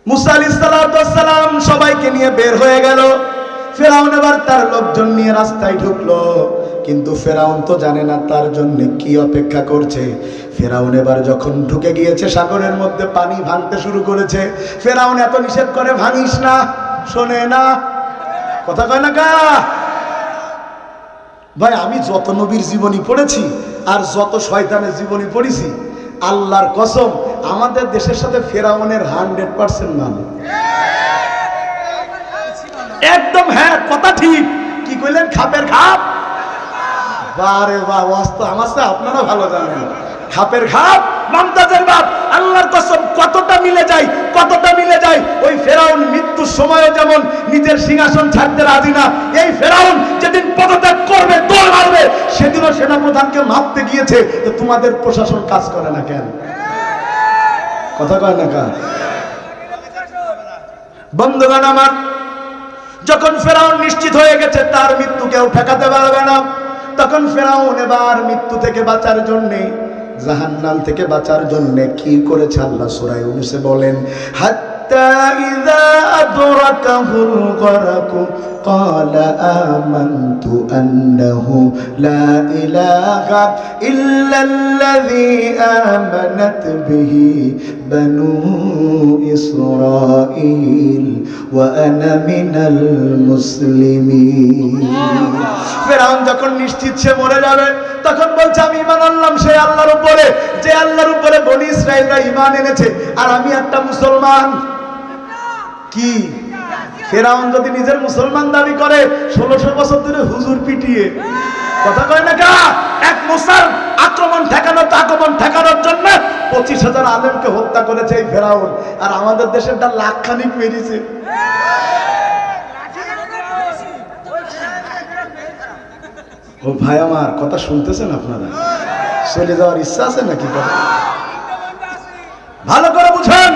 মুসা আলাইহিস সালাম সবাইকে নিয়ে বের হয়ে গেল। ফেরাউন এবার তার লোকজন নিয়ে রাস্তায় ঢুকলো, কিন্তু ফেরাউন তো জানে না তার জন্য কি অপেক্ষা করছে। ফেরাউন এবার যখন ঢুকে গিয়েছে সাগরের মধ্যে, পানি ভাঙতে শুরু করেছে। ফেরাউন এত নিষেধ করে, ভাঙিস না, শোনে না, কথা কয় না কা ভাই। আমি যত নবীর জীবনী পড়েছি আর যত শয়তানের জীবনী পড়েছি, আল্লাহর কসম আমাদের দেশের সাথে ফেরাউনের 100% মান। একদম হ্যাঁ, কথা ঠিক। কি কইলেন? খাপের খাপ। বারে বাহ, ওয়াস্ত আমার সাথে আপনারা ভালো জানেন। খাপের খাপ, মমতাজের বাপ। আল্লাহর কসম কতটা মিলে যায়, কতটা মিলে যায়। ওই ফেরাউন মৃত্যুর সময়ও যেমন নিজের সিংহাসন ছাড়তে রাজি না, এই ফেরাউন যেদিন পদত্যাগ করবে, দৌড় মারবে, সেদিনও সেনাপ্রধানকে মাপতে গিয়েছে যে তোমাদের প্রশাসন কাজ করে না কেন। কথা কয় না কা? বন্ধুগণ আমার, যখন ফেরাউন নিশ্চিত হয়ে গেছে তার মৃত্যু কেউ ঠেকাতে পারবে না, তখন ফেরাউন এবার মৃত্যু থেকে বাঁচার জন্যে, জাহান্নাম থেকে বাঁচার জন্যে কি করেছে আল্লাহ সূরা ইউনূসে বলেন, হাত্তা ইযা আদরাকাহুল গরাকু ক্বালা আমানতু আন্নাহু লা ইলাহা ইল্লাল্লাযী আমানাত বিহি বানু ইসরাঈল ওয়া আনা মিনাল মুসলিমিন। ফেরাউন যখন নিশ্চিত সে মরে যাবে, তখন বলছে আমি ঈমান আনলাম সেই আল্লাহর উপরে, যে আল্লাহর উপরে বনি ইসরাঈলরা ঈমান এনেছে, আর আমি একটা মুসলমান। কি ফেরাউন যদি নিজের মুসলমান দাবি করে, 1600 বছর ধরে হুজুর পিটিয়ে, কথা কয় না কা, এক মুসার আক্রমণ ঠেকানোর জন্য 25,000 আলেমকে হত্যা করেছে এই ফেরাউন, আর আমাদের দেশেরটা লাখখানিক মেরেছে। ও ভাই আমার, কথা শুনতেছেন আপনারা? চলে যাওয়ার ইচ্ছা আছে নাকি? ভালো করে বুঝেন।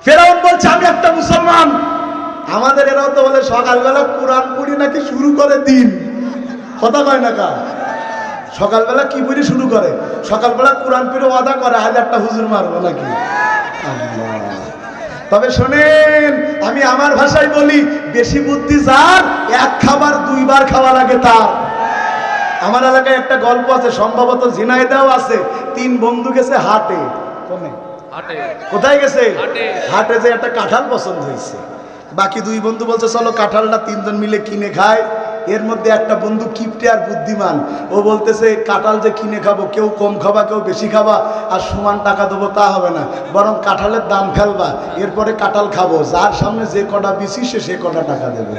ফেরাউন বলছে আমি একটা মুসলমান। আমাদের এরাও তো বলে সকালবেলা কোরআন পড়ি নাকি শুরু করে দিন, কথা কয় না কা? সকালবেলা কি পড়ি শুরু করে? সকালবেলা কোরআন পড়ে ওয়াদা করে আজ একটা হুজুর মারবো নাকি? তবে শোনেন, আমি আমার ভাষায় বলি, বেশি বুদ্ধি যার, এক খাবার 2 বার খাওয়া লাগে তার। আমার এলাকায় একটা গল্প আছে, সম্ভবত ঝিনাইদাও আছে। 3 বন্ধু গেছে হাটে। কোথায় গেছে? হাটে যে একটা কাঁঠাল পছন্দ হয়েছে। বাকি 2 বন্ধু বলছে চলো কাঁঠালটা 3 জন মিলে কিনে খায়। এর মধ্যে একটা বন্ধু কিপটে আর বুদ্ধিমান, ও বলতেছে কাঁঠাল যে কিনে খাবো, কেউ কম খাবা কেউ বেশি খাবা, আর সমান টাকা দেবো তা হবে না, বরং কাঁঠালের দাম ফেলবা, এরপরে কাঁঠাল খাবো, যার সামনে যে কটা বিচি সে কটা টাকা দেবে।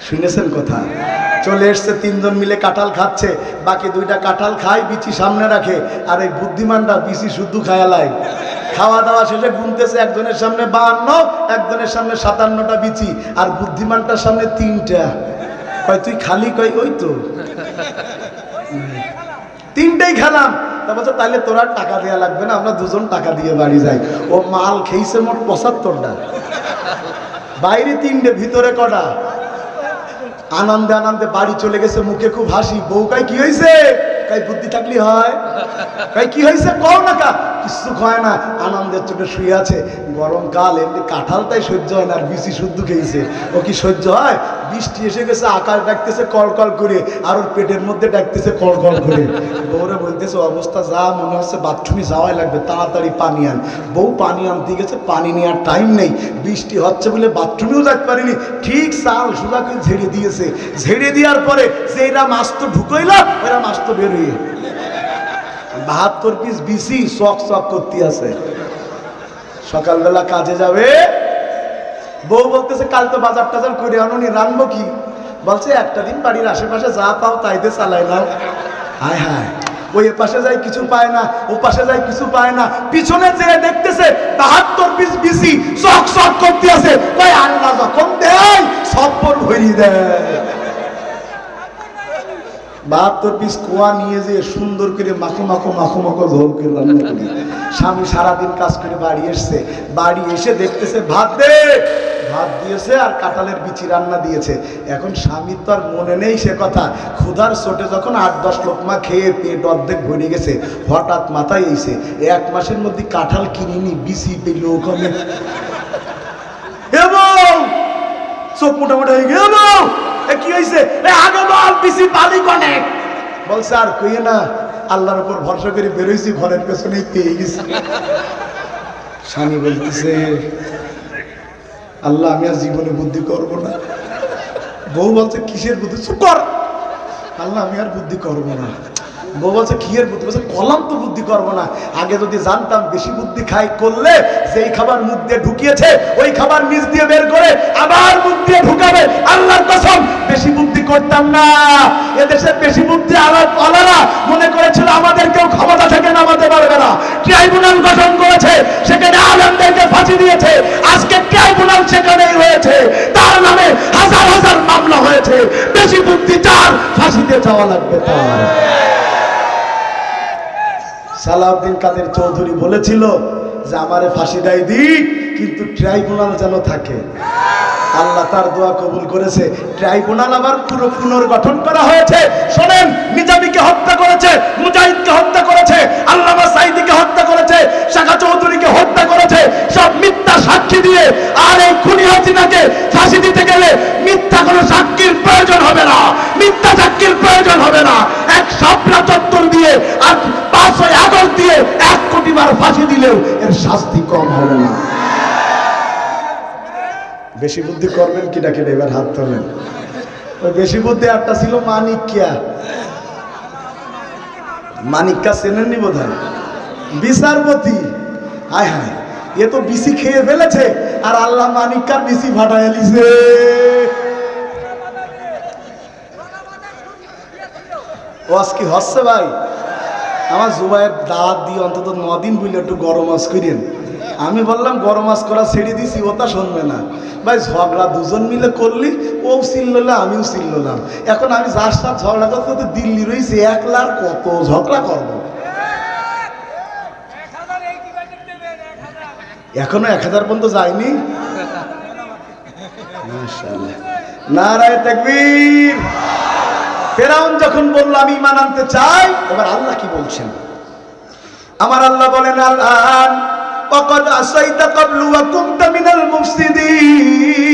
শুনেছেন কথা? চলে এসছে, 3 জন মিলে কাঁঠাল খাচ্ছে, বাকি 2টা কাঁঠাল খায়, বিচি সামনে রাখে, আর এই বুদ্ধিমানটা বিচি শুদ্ধ খায়ালায়। খাওয়া দাওয়া শেষে গুনতেছে, একজনের সামনে 52, একজনের সামনে 57টা বিচি, আর বুদ্ধিমানটার সামনে 3টা। কয় তুই খালি? কয় ওই তো 3টাই খেলাম। তা বলছে তাহলে তোরা টাকা দেওয়া লাগবে না, আমরা 2জন টাকা দিয়ে বাড়ি যাই। ও মাল খেয়েছে মোট 75টা, বাইরে 3টে, ভিতরে কটা। আনন্দে আনন্দে বাড়ি চলে গেছে, মুখে খুব হাসি। বউ কয় কি হয়েছে? কই বুদ্ধি থাকলে হয়, কই কি হয়েছে কও না কা, কিছু হয় না, আনন্দের চোখে শুয়ে আছে। গরমকাল এমনি কাঁঠালটাই সহ্য হয় না, আর বিসি শুদ্ধ খেয়েছে, ও কি সহ্য হয়? বৃষ্টি এসে গেছে, আকাশ ডাকতেছে কলকল করে, আর ওর পেটের মধ্যে ডাকতেছে কলকল করে। বউরে বলতেছে অবস্থা যা মনে হচ্ছে বাথরুমে যাওয়াই লাগবে, তাড়াতাড়ি পানি আন। বউ পানি আনতে গেছে, পানি নেওয়ার টাইম নেই, বৃষ্টি হচ্ছে বলে বাথরুমেও যেতে পারিনি, ঠিক চাল সোজা করে ঝেড়ে দিয়েছে। ঝেড়ে দেওয়ার পরে যে এরা মাছ তো ঢুকইলা, এরা মাছ তো বেরোয় 72 পিস বিসি শক শক করতে আছে। সকালবেলা কাজে যাবে, বউ বলতেছে কাল তো বাজার টাজার করে আনুনি, রানবো কি? বলছে একটা দিন বাড়ির আশেপাশে যা পাও তাইতে চালাই নাও। হায় হায়, ওই পাশে যাই কিছু পায় না, ও পাশে যাই কিছু পায় না, পিছনে যে দেখতেছে 72 পিস বিসি শক শক করতে আছে। কই আল্লাহ যখন দেয় সব্বর ভরি দেয়। 72 পিস কোয়া নিয়ে যে সুন্দর করে মাখো মাখো মাখো মাখো ঝোল করে রান্না করি। স্বামী সারাদিন কাজ করে বাড়ি এসছে, বাড়ি এসে দেখতেছে ভাত দে, ভাত দিয়েছে আর কাঁঠালের বিচি রান্না দিয়েছে। এখন স্বামীর তো আর মনে নেই সে কথা, ক্ষুধার চোটে যখন 8-10 লোকমা খেয়ে পেট অর্ধেক ভরে গেছে, হঠাৎ মাথায় এসে 1 মাসের মধ্যে কাঁঠাল কিনিনি, বিচি পেল ওখানে। চোখ মোটামুটি হয়ে গেল, কি হয়েছে? আগে বল বিসি পালি কনে। বলছে আর কইয়ে না, আল্লাহর উপর ভরসা করে বেরোইছি, ঘরের পেছনেই পেয়ে গেছি। স্বামী বলতেছে আল্লাহ আমি আর জীবনে বুদ্ধি করব না। বউ বলছে কিসের বুদ্ধি? চুপ কর। আল্লাহ আমি আর বুদ্ধি করব না। বউ বলছে কিসের বুদ্ধি? বলছে কলাম তো বুদ্ধি করব না, আগে যদি জানতাম বেশি বুদ্ধি খাই করলে যেই খাবার মুখ দিয়ে ঢুকিয়েছে ওই খাবার নিচ দিয়ে বের করে আবার মুখ দিয়ে ঢুকাবে, আল্লাহর কসম বেশি বুদ্ধি করতাম না। এদেশে বেশি বুদ্ধি আলারা মনে করেছিল আমাদের কেউ ক্ষমতা থেকে নামাতে পারবে না, ট্রাইব্যুনাল গঠন করেছে, সেখানে আলেমদেরকে ফাঁসি দিয়েছে। আজকে ট্রাইব্যুনাল সেখানেই হয়েছে, তার নামে হাজার হাজার মামলা হয়েছে। বেশি বুদ্ধি যার, ফাঁসিতে যাওয়া লাগবে তার। সালাউদ্দিন কাদের চৌধুরী বলেছিল যে আমারে ফাঁসি দেয় দিক, কিন্তু ট্রাইব্যুনাল যেন থাকে। আল্লাহ তার দোয়া কবুল করেছে, ট্রাইব্যুনাল আবার পুরো পুনর্গঠন করা হয়েছে। শোনেন, নিজামীকে হত্যা করেছে, মুজাহিদকে হত্যা করেছে, আল্লামা সাঈদীকে হত্যা করেছে, শাখা চৌধুরীকে হত্যা করেছে, সব মিথ্যা সাক্ষী দিয়ে। আর এই খুনি হাসিনাকে ফাঁসি দিতে গেলে মিথ্যা কোনো সাক্ষীর প্রয়োজন হবে না, মিথ্যা সাক্ষীর প্রয়োজন হবে না। এক শাপলা চত্বর দিয়ে আর 5 আগস্ট দিয়ে 1 কোটি বার ফাঁসি দিলেও এর শাস্তি কম হবে না। বেশি বুদ্ধি করবেন কি ডাকে, এবার হাত তোলেন। ওই বেশি বুদ্ধি একটা ছিল মানিক্যা। মানিক্যা চেনেননি বোধ হয়, বিচারপতি। হায় হায়, এ তো বিসি খেয়ে ফেলেছে, আর আল্লাহ মানিক্যার বিসি ফাটায় লিছে। ওয়াজ কি হচ্ছে ভাই? আমার জুবাইয়ের দাঁত দিয়ে অন্তত 9 দিন বুঝলে একটু গরম মাছ করেন। আমি বললাম গরম মাছ করা ছেড়ে দিছি, ও তা শুনবে না। ভাই ঝগড়া দুজন মিলে করলি, ও চিল্লাম আমিও চিল্লাম। এখন আমি যার সাথে ঝগড়া করতে তো দিল্লি রয়েছে, একলার কত ঝগড়া করবো। এখনো 1000 পর্যন্ত যায়নি। মাশাআল্লাহ, নারায়ে তাকবীর। ফেরাউন যখন বলল আমি ঈমান আনতে চাই, এবার আল্লাহ কি বলছেন? আমার আল্লাহ বলেন আল-আন ওয়াকাদ আসাইতা ক্বাবলু ওয়া কুনতা মিনাল মুফসিদিন।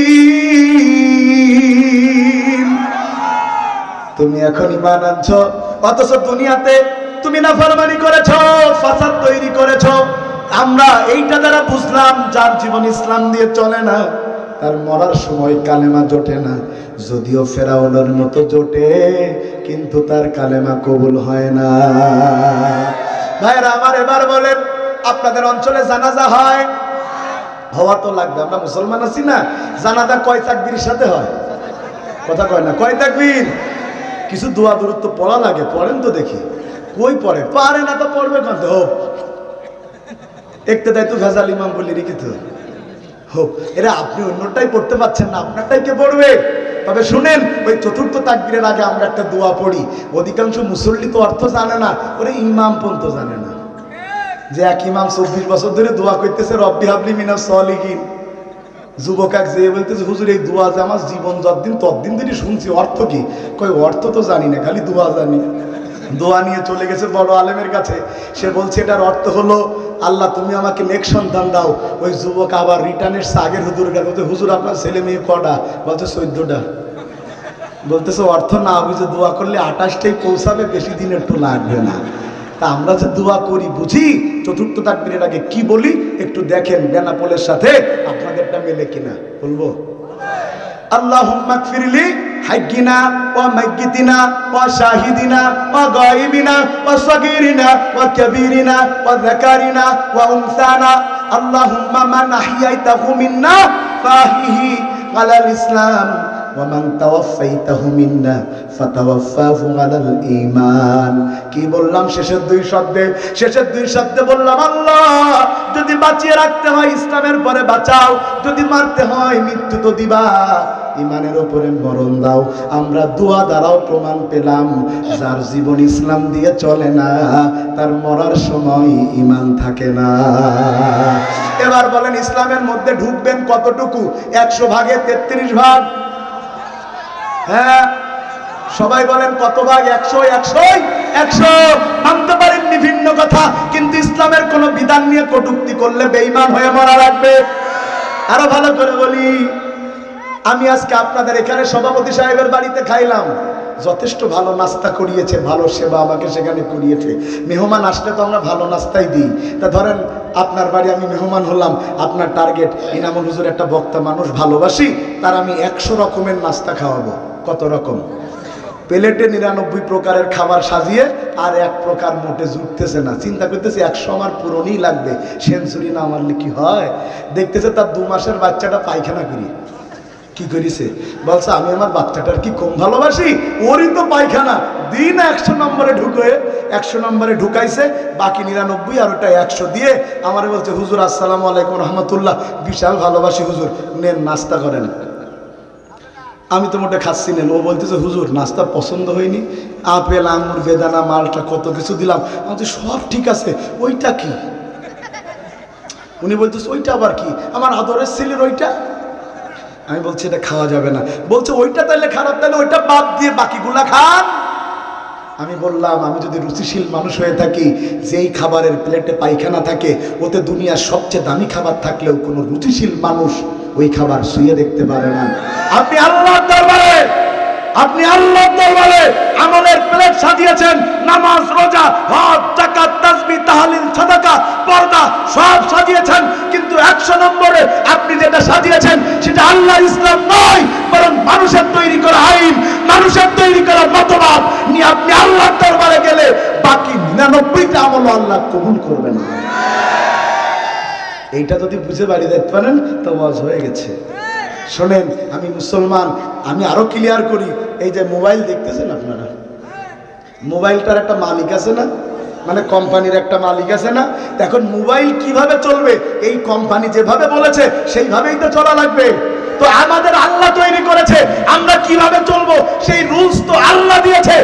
তুমি এখন ঈমান আনছো, অথচ দুনিয়াতে তুমি নাফরমানি করেছো, ফাসাদ তৈরি করেছো। আমরা এইটা দ্বারা বুঝলাম যার জীবন ইসলাম দিয়ে চলে না, তার মরার সময় কালেমা জোটে না। যদিও ফেরাউনের মতো জোটে, কিন্তু তার কালেমা কবুল হয় না। ভাইরা আমার, এবার বলেন আপনাদের অঞ্চলে জানাজা হয়? হওয়া তো লাগবে, আমরা মুসলমান আছি না। জানাজা কয় তাকবীরের সাথে হয়? কথা কয় না, কয় তাকবীর? কিছু দোয়া দরুদ পড়া লাগে, পড়েন তো দেখি। কই পড়ে? পারে না তো পড়বে কত হোক। একটাই তো ভেজাল ইমাম বলে রেখেত হোক। এরা আপনি অন্যটাই পড়তে পারছেন না, আপনারটাই কে পড়বে? তবে শুনেন, ওই চতুর্থ তাকবীরের আগে আমরা একটা দোয়া পড়ি। অধিকাংশ মুসল্লি তো অর্থ জানে না, ওরে ইমাম পর্যন্ত জানে না। যে এক ইমাম 24 বছর ধরে দোয়া করতেছে, রব্বি হাবলি মিনাস সলিহিন। যুবক এক যে বলতেছে, হুজুর এই দোয়া যে আমার জীবন যতদিন ততদিন ধরে শুনছি, অর্থ কি? কই অর্থ তো জানি না, খালি দোয়া জানি। দোয়া নিয়ে চলে গেছে বড় আলেমের কাছে। সে বলছে এটার অর্থ হলো, আল্লাহ তুমি আমাকে নেক সন্তান দাও। ওই যুবক আবার রিটার্ন এসছে আগের হুজুরের কাছে, বলছে হুজুর আপনার ছেলে মেয়ে কটা? বলছে 14টা। বলতেছে অর্থ না বুঝে দোয়া করলে 28টাই পৌঁছাবে, বেশি দিন একটু লাগবে না। তা আমরা যে দোয়া করি বুঝি চতুর্থ তাকবীরের আগে কি বলি একটু দেখেন বেনাপোলের সাথে আপনাদেরটা মেলে কিনা। বলবো আল্লাহুম্মা গফিরলি হাইয়িনা ওয়া মাইয়িতিনা ওয়া শাহিদিনা ওয়া গায়িবিনা ওয়া সাগীরিনা ওয়া কাবীরিনা ওয়া যাকারিনা ওয়া উনসানা আল্লাহুম্মা মান আহইয়াইতাহু মিন্না ফাহিহি আলাল ইসলাম ওয়া মান তাওয়াফাইতাহু মিন্না ফাতাওয়াফাহু আলাল ঈমান। কি বললাম শেষের দুই শব্দে বললাম আল্লাহ যদি বাঁচিয়ে রাখতে হয় ইসলামের পরে বাঁচাও, যদি মারতে হয় মৃত্যু তো দিবা, ইমানের উপরে মরণ দাও। আমরা দোয়া দ্বারাও প্রমাণ পেলাম যার জীবন ইসলাম দিয়ে চলে না তার মরার সময় ইমান থাকে না। এবার বলেন ইসলামের মধ্যে ঢুকবেন কতটুকু? 100 ভাগে 33 ভাগ। হ্যাঁ সবাই বলেন কত ভাগ? 100 মানতে পারেন বিভিন্ন কথা, কিন্তু ইসলামের কোন বিধান নিয়ে কটূক্তি করলে বেঈমান হয়ে মরা লাগবে। আরো ভালো করে বলি, আমি আজকে আপনাদের এখানে সভাপতি সাহেবের বাড়িতে খাইলাম, যথেষ্ট ভালো নাস্তা করিয়েছে, ভালো সেবা আমাকে সেখানে করিয়েছে। মেহমান আসলে তো আমরা ভালো নাস্তাই দিই। তা ধরেন আপনার বাড়ি আমি মেহমান হলাম, আপনার টার্গেট ইনামুল হুজুর একটা বক্তা মানুষ ভালোবাসি, তার আমি 100 রকমের নাস্তা খাওয়াবো। কত রকম? প্লেটে 99 প্রকারের খাবার সাজিয়ে আর 1 প্রকার মোটে জুটতেছে না। চিন্তা করতেছে 100 আমার পুরনই লাগবে, সেঞ্চুরি না মারলে কি হয়। দেখতেছে তার 2 মাসের বাচ্চাটা পায়খানা করি কি করেছে, বলছে আমি আমার বাচ্চাটার কি কম ভালোবাসি, ওরই তো পায়খানা। দিন 100 নম্বরে ঢুকে 100 নম্বরে ঢুকাইছে, বাকি 99 আর ওটা 100 দিয়ে আমারে বলছে হুজুর আসসালামু আলাইকুম রহমতুল্লাহ, বিশাল ভালোবাসি হুজুর, নেন নাস্তা করেন। আমি তো মোটে খাচ্ছি নেন। ও বলতেছে হুজুর নাস্তা পছন্দ হয়নি, আপেল আঙুর বেদানা মালটা কত কিছু দিলাম। আমি সব ঠিক আছে, ওইটা কি? উনি বলতেছে ওইটা আবার কি? আমার আদরের ছেলের ওইটা। আমি বলছি এটা খাওয়া যাবে না। বলছে ওইটা তাহলে খারাপ, তাহলে ওইটা বাদ দিয়ে বাকিগুলা খান। আমি বললাম আমি যদি রুচিশীল মানুষ হয়ে থাকি, যেই খাবারের প্লেটে পায়খানা থাকে ওতে দুনিয়ার সবচেয়ে দামি খাবার থাকলেও কোনো রুচিশীল মানুষ ওই খাবার শুয়ে দেখতে পারে না। আপনি আল্লাহর দরবারে আমলের প্লেট সাজিয়েছেন, নামাজ রোজা হজ যাকাত তাসবিহ তাহলিল সাদাকা পর্দা সব সাজিয়েছেন, কিন্তু 100 নম্বরে আপনি যেটা সাজিয়েছেন সেটা আল্লাহ ইসলাম নয়, বরং মানুষের তৈরি করা আইন, মানুষের তৈরি করা মতবাদ নিয়ে আপনি আল্লাহর দরবারে গেলে বাকি 99টা আমল আল্লাহ কবুল করবে না। এইটা যদি বুঝে বাড়ি দেখতে পারেন তো ওয়াজ হয়ে গেছে। শোনেন আমি মুসলমান, আমি আরো ক্লিয়ার করি। এই যে মোবাইল দেখতেছেন আপনারা, মোবাইলটার একটা মালিক আছে না, মানে কোম্পানির একটা মালিক আছে না। এখন মোবাইল কিভাবে চলবে এই কোম্পানি যেভাবে বলেছে সেইভাবেই তো চলা লাগবে। তো আমাদের আল্লাহ তৈরি করেছে, আমরা কিভাবে চলবো সেই রুলস তো আল্লাহ দিয়েছে।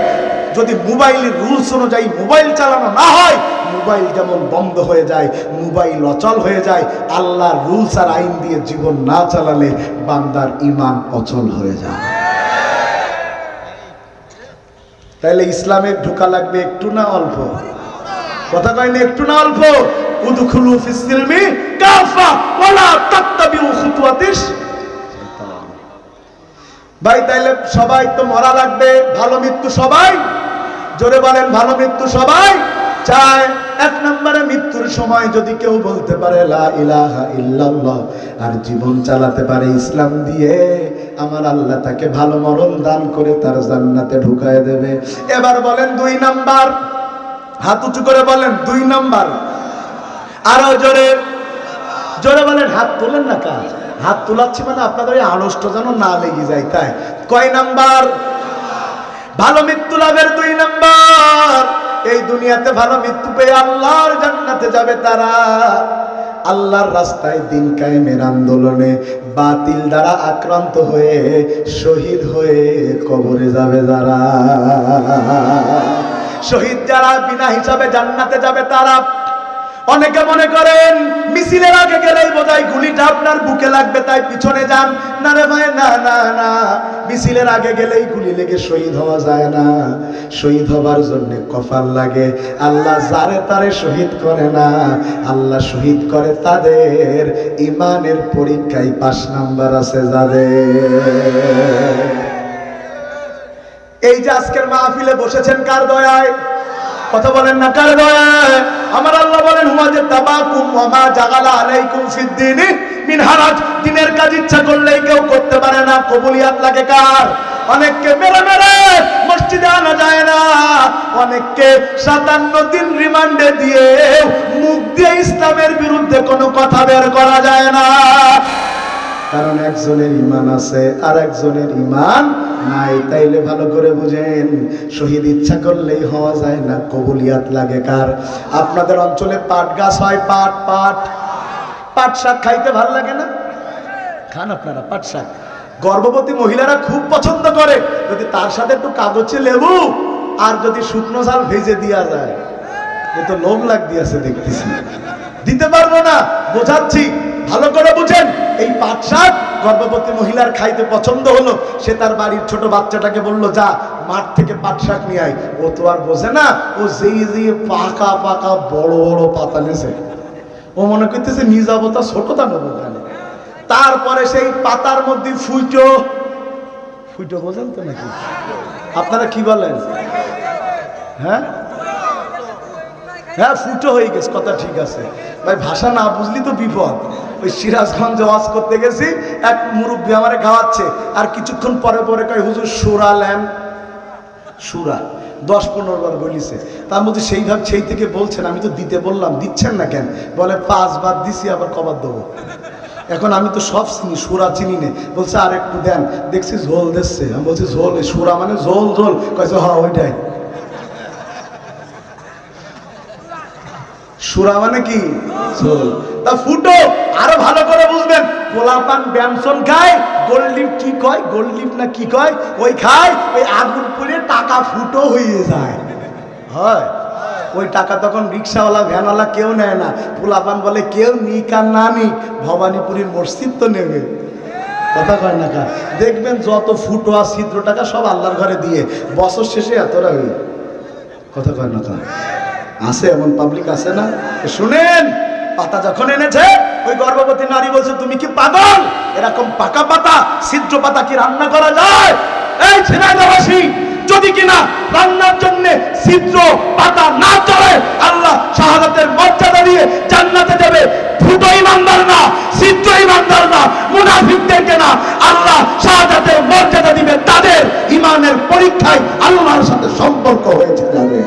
যদি মোবাইলের রুলস অনুযায়ী মোবাইল চালানো না হয়, মোবাইল যেমন বন্ধ হয়ে যায়, মোবাইল অচল হয়ে যায়, আল্লাহর রুলস আর আইন দিয়ে জীবন না চালালে বান্দার ঈমান অচল হয়ে যায়। তাইলে ইসলামে ঢোকা লাগবে একটু না অল্প? কথা কয় না একটু না অল্প? উদখুলু ফিস সিলমি কাফা ওয়ালা তাত্তাবিউ খুতুওয়াতিশ শাইতান। ভাই তাইলে সবাই তো মরা লাগবে, ভালো মৃত্যু সবাই জোরে বলেন, ভালো মৃত্যু সবাই চায়। 1 নম্বরে মৃত্যুর সময় যদি কেউ বলতে পারে লা ইলাহা ইল্লাল্লাহ আর জীবন চালাতে পারে ইসলাম দিয়ে, আমার আল্লাহ তাকে ভালো মরণ দান করে তার জান্নাতে ঢুকায় দেবে। এবার বলেন 2 নাম্বার, হাত উঁচু করে বলেন 2 নাম্বার। আরো জোরে জোরে বলেন, হাত তোলেন না কা? হাত তোলাচ্ছি মানে আপনাদের ওই আড়ষ্ট যেন না লেগে যায়, তাই। কয় নাম্বার? ভালো মৃত্যু লাভের 2 নাম্বার, এই দুনিয়াতে ভালো মৃত্যু পেয়ে আল্লাহর জান্নাতে যাবে তারা। আল্লাহর রাস্তায় দিন কায়েমের আন্দোলনে বাতিল দ্বারা আক্রান্ত হয়ে শহীদ হয়ে কবরে যাবে যারা, শহীদ যারা বিনা হিসাবে জান্নাতে যাবে তারা। অনেকে মনে করেন মিছিলের আগে গেলেই বোধহয় গুলিটা আপনার বুকে লাগবে তাই পিছনে যান। না রে ভাই, না না না, মিছিলের আগে গেলেই গুলি লেগে শহীদ হওয়া যায় না। শহীদ হবার জন্য কপাল লাগে। আল্লাহ যারে তারে শহীদ করে না, আল্লাহ শহীদ করে তাদের ইমানের পরীক্ষায় 5 নাম্বার আছে যাদের। এই যে আজকের মাহফিলে বসেছেন কার দয়ায়? কথা বলেন না, কার দয়ায়? আমার আল্লাহ বলেন হুয়া যে তাবাকুম ওয়া মা জাগালা আলাইকুম ফিদ্দীনি মিন হারাজ। দিনের কাজ ইচ্ছা করলেই কেউ করতে পারে না, কবুলিয়াত লাগে কার? অনেককে মেরে মেরে মসজিদে আনা যায় না, অনেককে 57 দিন রিমান্ডে দিয়ে মুখ দিয়ে ইসলামের বিরুদ্ধে কোনো কথা বের করা যায় না। কারণ একজনের ঈমান আছে আর একজনের ঈমান নাই। তাইলে ভালো করে বুঝেন, শহীদ ইচ্ছা করলেই হওয়া যায় না, কবুলিয়াত লাগে কার? আপনাদের অঞ্চলে পাট গাছ হয়, পাট শাক খাইতে ভালো লাগে না? খান আপনারা পাট শাক? গর্ভবতী মহিলারা খুব পছন্দ করে, যদি তার সাথে একটু কাগজে লেবু আর যদি শুকনো ঝাল ভেজে দেওয়া যায়। এ তো লোভ লাগ দিয়েছে দেখতেছি, দিতে পারবো না, বোঝাচ্ছি ভালো করে বুঝেন। এই পাট শাক গর্ভবতী মহিলার খাইতে পছন্দ হলো, সে তার বাড়ির ছোট বাচ্চাটাকে বলল যা মাঠ থেকে পাট শাক নিয়ে আয়। ও তো আর বোঝে না, ও যেই পাকা পাকা বড় বড় পাতা নেছে, ও মনে করতেছে নিয়ে যাবো, তা ছোটটা নেবো কেন? তারপরে সেই পাতার মধ্যে ফুটো বোঝেন তো নাকি? আপনারা কি বলেন? হ্যাঁ হ্যাঁ, ফুটো হয়ে গেছে, কথা ঠিক আছে ভাই, ভাষা না বুঝলি তো বিপদ। ওই সিরাজগঞ্জে ওয়াজ করতে গেছি, এক মুরব্বী আমারে খাওয়াচ্ছে, আর কিছুক্ষণ পরে পরে কয় হুজুর সুরা লেন, সুরা 10-15 বার বলিছে। তার মধ্যে সেই থেকে বলছেন, আমি তো দিতে বললাম, দিচ্ছেন না কেন? বলে 5 বার দিছি, আবার কবার দেবো? এখন আমি তো সব চিনি, সুরা চিনি নে। বলছে আর একটু দেন, দেখছি ঝোল দিচ্ছে। আমি বলছি ঝোল, সুরা মানে ঝোল ঝোল? কয়েছে হ্যাঁ ওইটাই। সুরা মানে কি? ঝোল। তা ফুটো আরো ভালো করে বুঝবেন, পোলাপান ব্যামসন খায়, গোল্ড লিফ কি কয়, গোল্ড লিফ না কি কয়, ওই খায়, ওই আগুন পুড়ে টাকা ফুটো হয়ে যায়। হয় ওই টাকা তখন রিক্সাওয়ালা ভ্যানওয়ালা কেউ নেয় না। পোলাপান বলে কেউ নিক আর না নিক, ভবানীপুরীর মসজিদ তো নেবে। কথা কয় না কা? দেখবেন যত ফুটো আর ছিদ্র টাকা সব আল্লাহর ঘরে দিয়ে বছর শেষে এতটা হই। কথা কয় না কা? আছে এমন পাবলিক আছে না? শুনেন, পাতা যখন এনেছে, ওই গর্ভবতী নারী বলছে তুমি কি পাগল? এরকম পাকা পাতা, ছিদ্র পাতা কি রান্না করা যায়? এই ঝিনাইদহবাসী, যদি কিনা রান্নার জন্য ছিদ্র পাতা না চলে, আল্লাহ শাহাদাতের মর্যাদা দিয়ে জান্নাতে দেবে। ফুটো ইমানদার না, ছিদ্র ইমানদার না, মুনাফিকদেরকে না, আল্লাহ শাহাদাতের মর্যাদা দিবে তাদের ইমানের পরীক্ষায় আল্লাহর সাথে সম্পর্ক হয়েছে যাবে।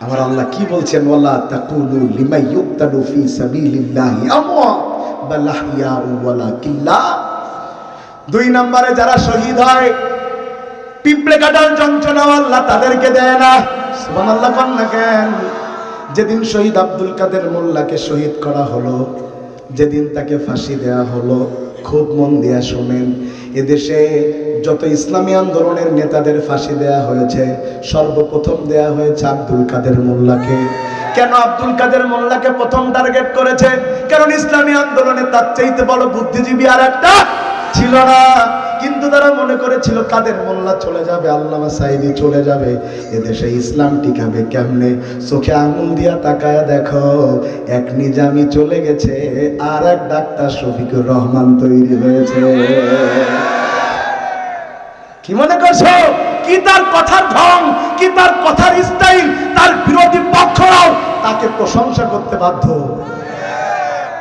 আমার আল্লাহ কি বলছেন? ওয়ালা তাকুলু লিমান ইউকতালু ফি সাবিলিল্লাহি আমওয়াত বাল আহইয়াউ ওয়ালাকিল্লা। 2 নম্বরে যারা শহীদ হয়, পিঁপড়ে কাটার যন্ত্রণা আল্লাহ তাদেরকে দেয় না। সুবহানাল্লাহ কোন না কেন? যেদিন শহীদ আব্দুল কাদের মোল্লাকে শহীদ করা হলো, যেদিন তাকে ফাঁসি দেয়া হলো, খুব মন দিয়া শোনেন, এদেশে যত ইসলামী আন্দোলনের নেতাদের ফাঁসি দেয়া হয়েছে, সর্বপ্রথম দেয়া হয়েছে আব্দুল কাদের মোল্লাকে। কেন আব্দুল কাদের মোল্লাকে প্রথম টার্গেট করেছে? কারণ ইসলামী আন্দোলনে তার চাইতে বড় বুদ্ধিজীবী আর একটা ছিল না। কিন্তু তারা মনে করেছিল কাদের মোল্লা চলে যাবে, আল্লামা সাঈদী চলে যাবে, এদেশে ইসলাম টিকাবে কেমনে? চোখে আঙুল দিয়া তাকায়া দেখো, এক নিজামি চলে গেছে, আর এক ডাক্তার শফিকুর রহমান তৈরি হয়েছে। কি মনে করছো? কি তার কথার ঢং, কি তার কথার স্টাইল, তার বিরোধী পক্ষরাও তাকে প্রশংসা করতে বাধ্য।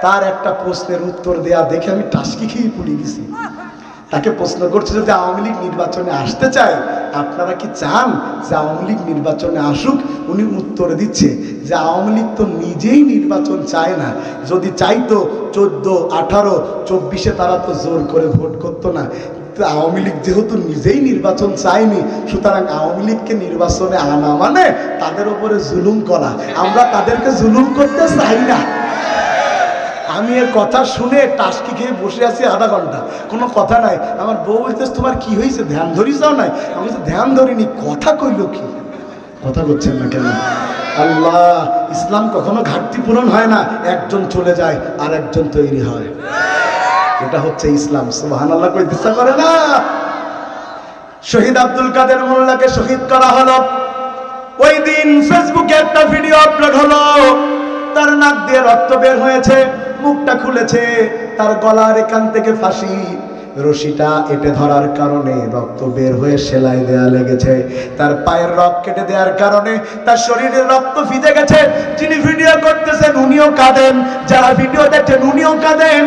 তার একটা প্রশ্নের উত্তর দেয়া দেখে আমি টাসকি খেয়ে পড়ে গেছি। তাকে প্রশ্ন করছে, যদি আওয়ামী লীগ নির্বাচনে আসতে চায়, আপনারা কি চান যে আওয়ামী লীগ নির্বাচনে আসুক? উনি উত্তর দিচ্ছে যে আওয়ামী লীগ তো নিজেই নির্বাচন চায় না, যদি চাইতো 14, 18, 24-এ তারা তো জোর করে ভোট করতো না। আওয়ামী লীগ যেহেতু নিজেই নির্বাচন চায়নি, সুতরাং আওয়ামী লীগকে নির্বাচনে আনা মানে তাদের উপরে জুলুম করা। আমরা তাদেরকে জুলুম করতে চাই না। আমি এর কথা শুনে টাসকি খেয়ে বসে আছি আধা ঘন্টা, কোনো কথা নাই। আমার বউ বলতেছে তোমার কি হয়েছে, ধ্যান ধরিস যাও নাই? আমি বলছি ধ্যান ধরিনি, কথা কইল কি? কথা করছেন না কেন? আল্লাহ, ইসলাম কখনো ঘাটতি পূরণ হয় না, একজন চলে যায় আর একজন তৈরি হয়। এটা হচ্ছে ইসলাম। সুবহানাল্লাহ কই ইচ্ছা করে না? শহীদ আব্দুল কাদের মোল্লাকে শহীদ করা হলো। ওই দিন ফেসবুকে একটা ভিডিও আপলোড হলো, তার নাক দিয়ে রক্ত বের হয়েছে, মুখটা খুলেছে, তার গলার এখান থেকে ফাঁসি রশিটা এঁটে ধরার কারণে রক্ত বের হয়ে সেলাই দেয়া লেগেছে, তার পায়ের রক কেটে দেওয়ার কারণে তার শরীরে রক্ত ভিজে গেছে। যিনি ভিডিও করতেছেন উনিও কাঁদেন, যারা ভিডিও দেখছেন উনিও কাঁদেন,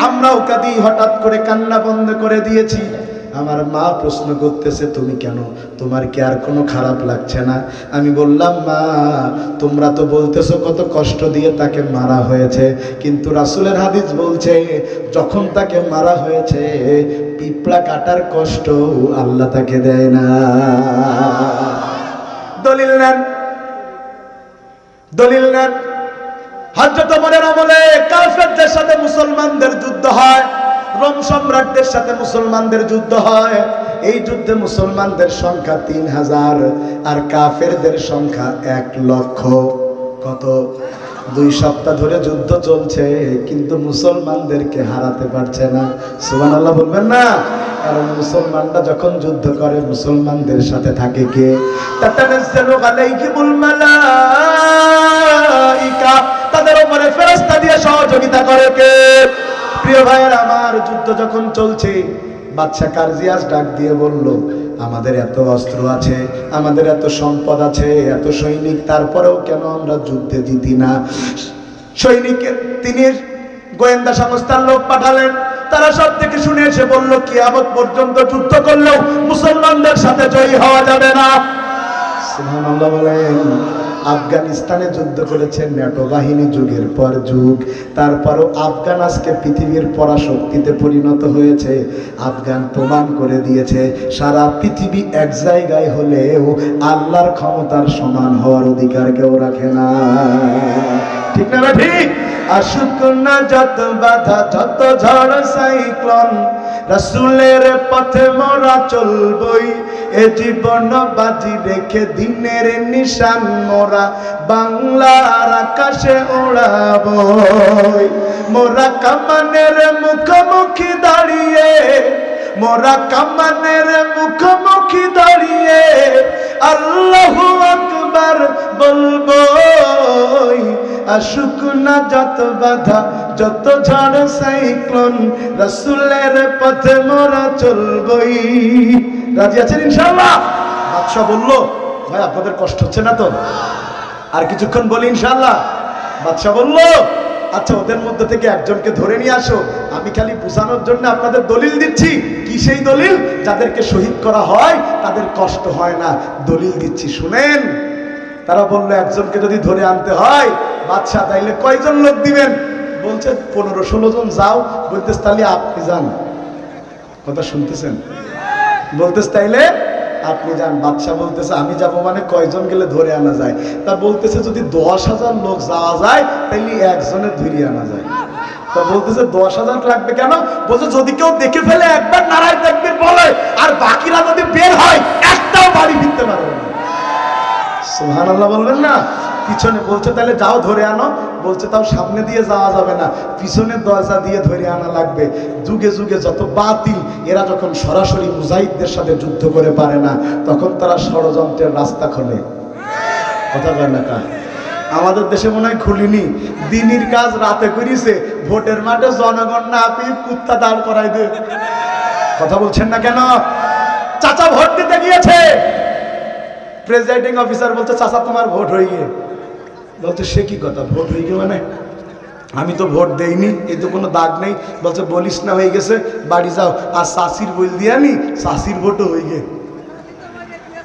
আমরাও কাঁদি। হঠাৎ করে কান্না বন্ধ করে দিয়েছি। আমার মা প্রশ্ন করতেছে, তুমি কেন, তোমার কি আর কোনো খারাপ লাগছে না? আমি বললাম, মা তোমরা তো বলতেছো কত কষ্ট দিয়ে তাকে মারা হয়েছে, কিন্তু রাসূলের হাদিস বলছে যখন তাকে মারা হয়েছে পিঁপড়া কাটার কষ্ট আল্লাহ তাকে দেয় না। দলিল নেন, দলিল নেন। হযরত ওমরের আমলে কাফেরদের সাথে মুসলমানদের যুদ্ধ হয়, রোম সম্রাটদের সাথে মুসলমানদের যুদ্ধ হয়। এই যুদ্ধে মুসলমানদের সংখ্যা 3000 আর কাফেরদের সংখ্যা 1 লক্ষ। কত? 2 সপ্তাহ ধরে যুদ্ধ চলছে, কিন্তু মুসলমানদেরকে হারাতে পারছে না। সুবহানাল্লাহ বলবেন না? কারণ মুসলমানরা যখন যুদ্ধ করে মুসলমানদের সাথে থাকে কে? তাতানাজ্জালু আলাইহিমুল মালাইকা, তাদের উপরে ফেরেশতা দিয়ে সহযোগিতা করে কে? প্রিয় ভাইয়ের আমার, যুদ্ধ যখন চলছে বাদশা কারজিয়াস ডাক দিয়ে বলল, আমাদের এত অস্ত্র আছে, আমাদের এত সম্পদ আছে, এত সৈনিক, তারপরেও কেন আমরা যুদ্ধে জিতি না? সৈনিকের তিনি গোয়েন্দা সংস্থার লোক পাঠালেন, তারা সব থেকে শুনে এসে বলল, কিয়ামত পর্যন্ত যুদ্ধ করলেও মুসলমানদের সাথে জয়ী হওয়া যাবে না। সুবহানাল্লাহ বলেন। আফগানিস্তানে যুদ্ধ করেছে ন্যাটো বাহিনী যুগের পর যুগ, তারপরও আফগান আজকে পৃথিবীর পরাশক্তিতে পরিণত হয়েছে। আফগান প্রমাণ করে দিয়েছে সারা পৃথিবী এক জায়গায় হলেও আল্লাহর ক্ষমতার সমান হওয়ার অধিকার কেউ রাখে না। ঠিক না? ঠিক। আসুক না যত বাধা, যত ঝড় সাইক্লোন, রাসূলের পথে মোরা চলবই, এ জীবন বাজি রেখে দিনের নিশান মোরা বাংলার আকাশে উড়াবই। মোরা কামানের মুখোমুখি দাঁড়িয়ে, মোরা কামানের মুখোমুখি দাঁড়িয়ে আল্লাহু আকবার বলবই। আসুক না যত বাধা, যত ঝড় সাইক্লোন, রাসূলের পথে মোরা চলবই। রাজি আছেন ইনশাআল্লাহ? বাদশা বলল, ভাই আপনাদের কষ্ট হচ্ছে না তো? আর কিছুক্ষণ বলি ইনশাআল্লাহ। বাদশা বলল, আচ্ছা ওদের মধ্যে থেকে একজনকে ধরে নিয়ে আসো, আমি খালি বোঝানোর জন্য আপনাদের দলিল দিচ্ছি। কি সেই দলিল? যাদেরকে শহীদ করা হয় তাদের কষ্ট হয় না, দলিল দিচ্ছি শুনেন। তারা বললো, একজনকে যদি ধরে আনতে হয় বাদশা তাইলে কয়জন লোক দিবেন? বলছে 15-16 জন। যাও। বলতেছে তাহলে আপনি যান। কথা শুনতেছেন? বলতেছে তাইলে আপনি যান। বাদশা বলতেছে আমি যাব মানে কয়জন গেলে ধরে আনা যায়? তা বলতেছে যদি 10,000 লোক যাওয়া যায় তাইলে একজনের ধরে আনা যায়। তা বলতেছে 10,000 লাগবে কেন? বলছে যদি কেউ দেখে ফেলে একবার নারায় তাকবীর বলে আর বাকিরা যদি বের হয় একটাও বাড়ি ফিরতে পারবে না। সুবহানাল্লাহ বলবেন না? পিছনে বলছে তাহলে যাও ধরে আনো। বলছে তাও সামনে দিয়ে যাওয়া যাবে না, পিছনের দরজা দিয়ে ধরে আনা লাগবে। যুগে যুগে যত বাতিল, এরা যখন সরাসরি মুজাহিদদের সাথে যুদ্ধ করে পারে না তখন তারা ষড়যন্ত্রের রাস্তা খোলে। কথা বলে না? আমাদের দেশে মনে হয় খুলিনি। দিনের কাজ রাতে করিছে, ভোটের মাঠে জনগণ না পেয়ে কুত্তা দাঁড় করাই দে। কথা বলছেন না কেন? চাচা ভোট দিতে গিয়েছে, প্রেসাইডিং অফিসার বলছে চাচা তোমার ভোট হয়ে গিয়ে। বলছে সে কি কথা, ভোট হয়ে গিয়ে মানে? আমি তো ভোট দেইনি, এই তো কোনো দাগ নেই। বলছে বলিস না, হয়ে গেছে, বাড়ি যাও। আর শাশির বল দিয়া নি, শাশির ভোটও হয়ে গে।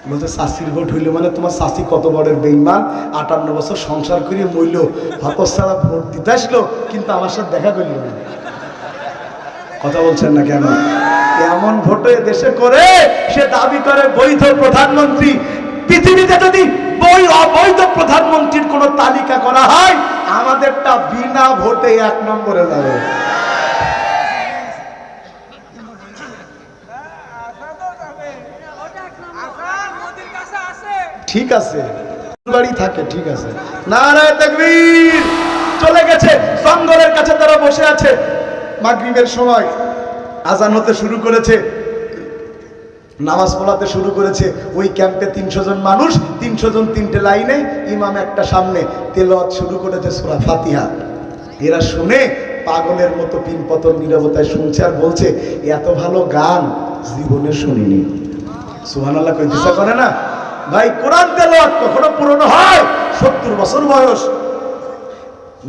বলছে শাশির ভোট হইলে মানে তোমার শাশি কত বড় বেঈমান, 58 বছর সংসার করিয়ে মইল, হতচ্ছাড়া ভোট দিতে আসলো কিন্তু আমার সাথে দেখা করল না। কথা বলছেন না কেন? এমন ভোটে দেশে করে সে দাবি করে বৈধ প্রধানমন্ত্রী। পৃথিবীতে যদি অবৈধ প্রধানমন্ত্রীর কোন তালিকা করা হয় আমাদেরটা বিনা ভোটে 1 নম্বরে যাবে। ঠিক আছে। বাড়ি থাকে, ঠিক আছে, নারায়ে তাকবীর। চলে গেছে জঙ্গলের কাছে, তারা বসে আছে। মাগরিবের সময় আজান হতে শুরু করেছে, নামাজ পড়াতে শুরু করেছে। ওই ক্যাম্পে 300 জন মানুষ, 300 জন 3টে লাইনে, ইমাম একটা সামনে, তেলাওয়াত শুরু করেছে সূরা ফাতিহা। এরা শুনে পাগলের মতো পিনপতন নীরবতায় শুনছে আর বলছে, এত ভালো গান জীবনে শুনিনি। সুবহানাল্লাহ কই দিশা করে না ভাই। কোরআন তেলাওয়াত কখনো পুরনো হয়? 70 বছর বয়স,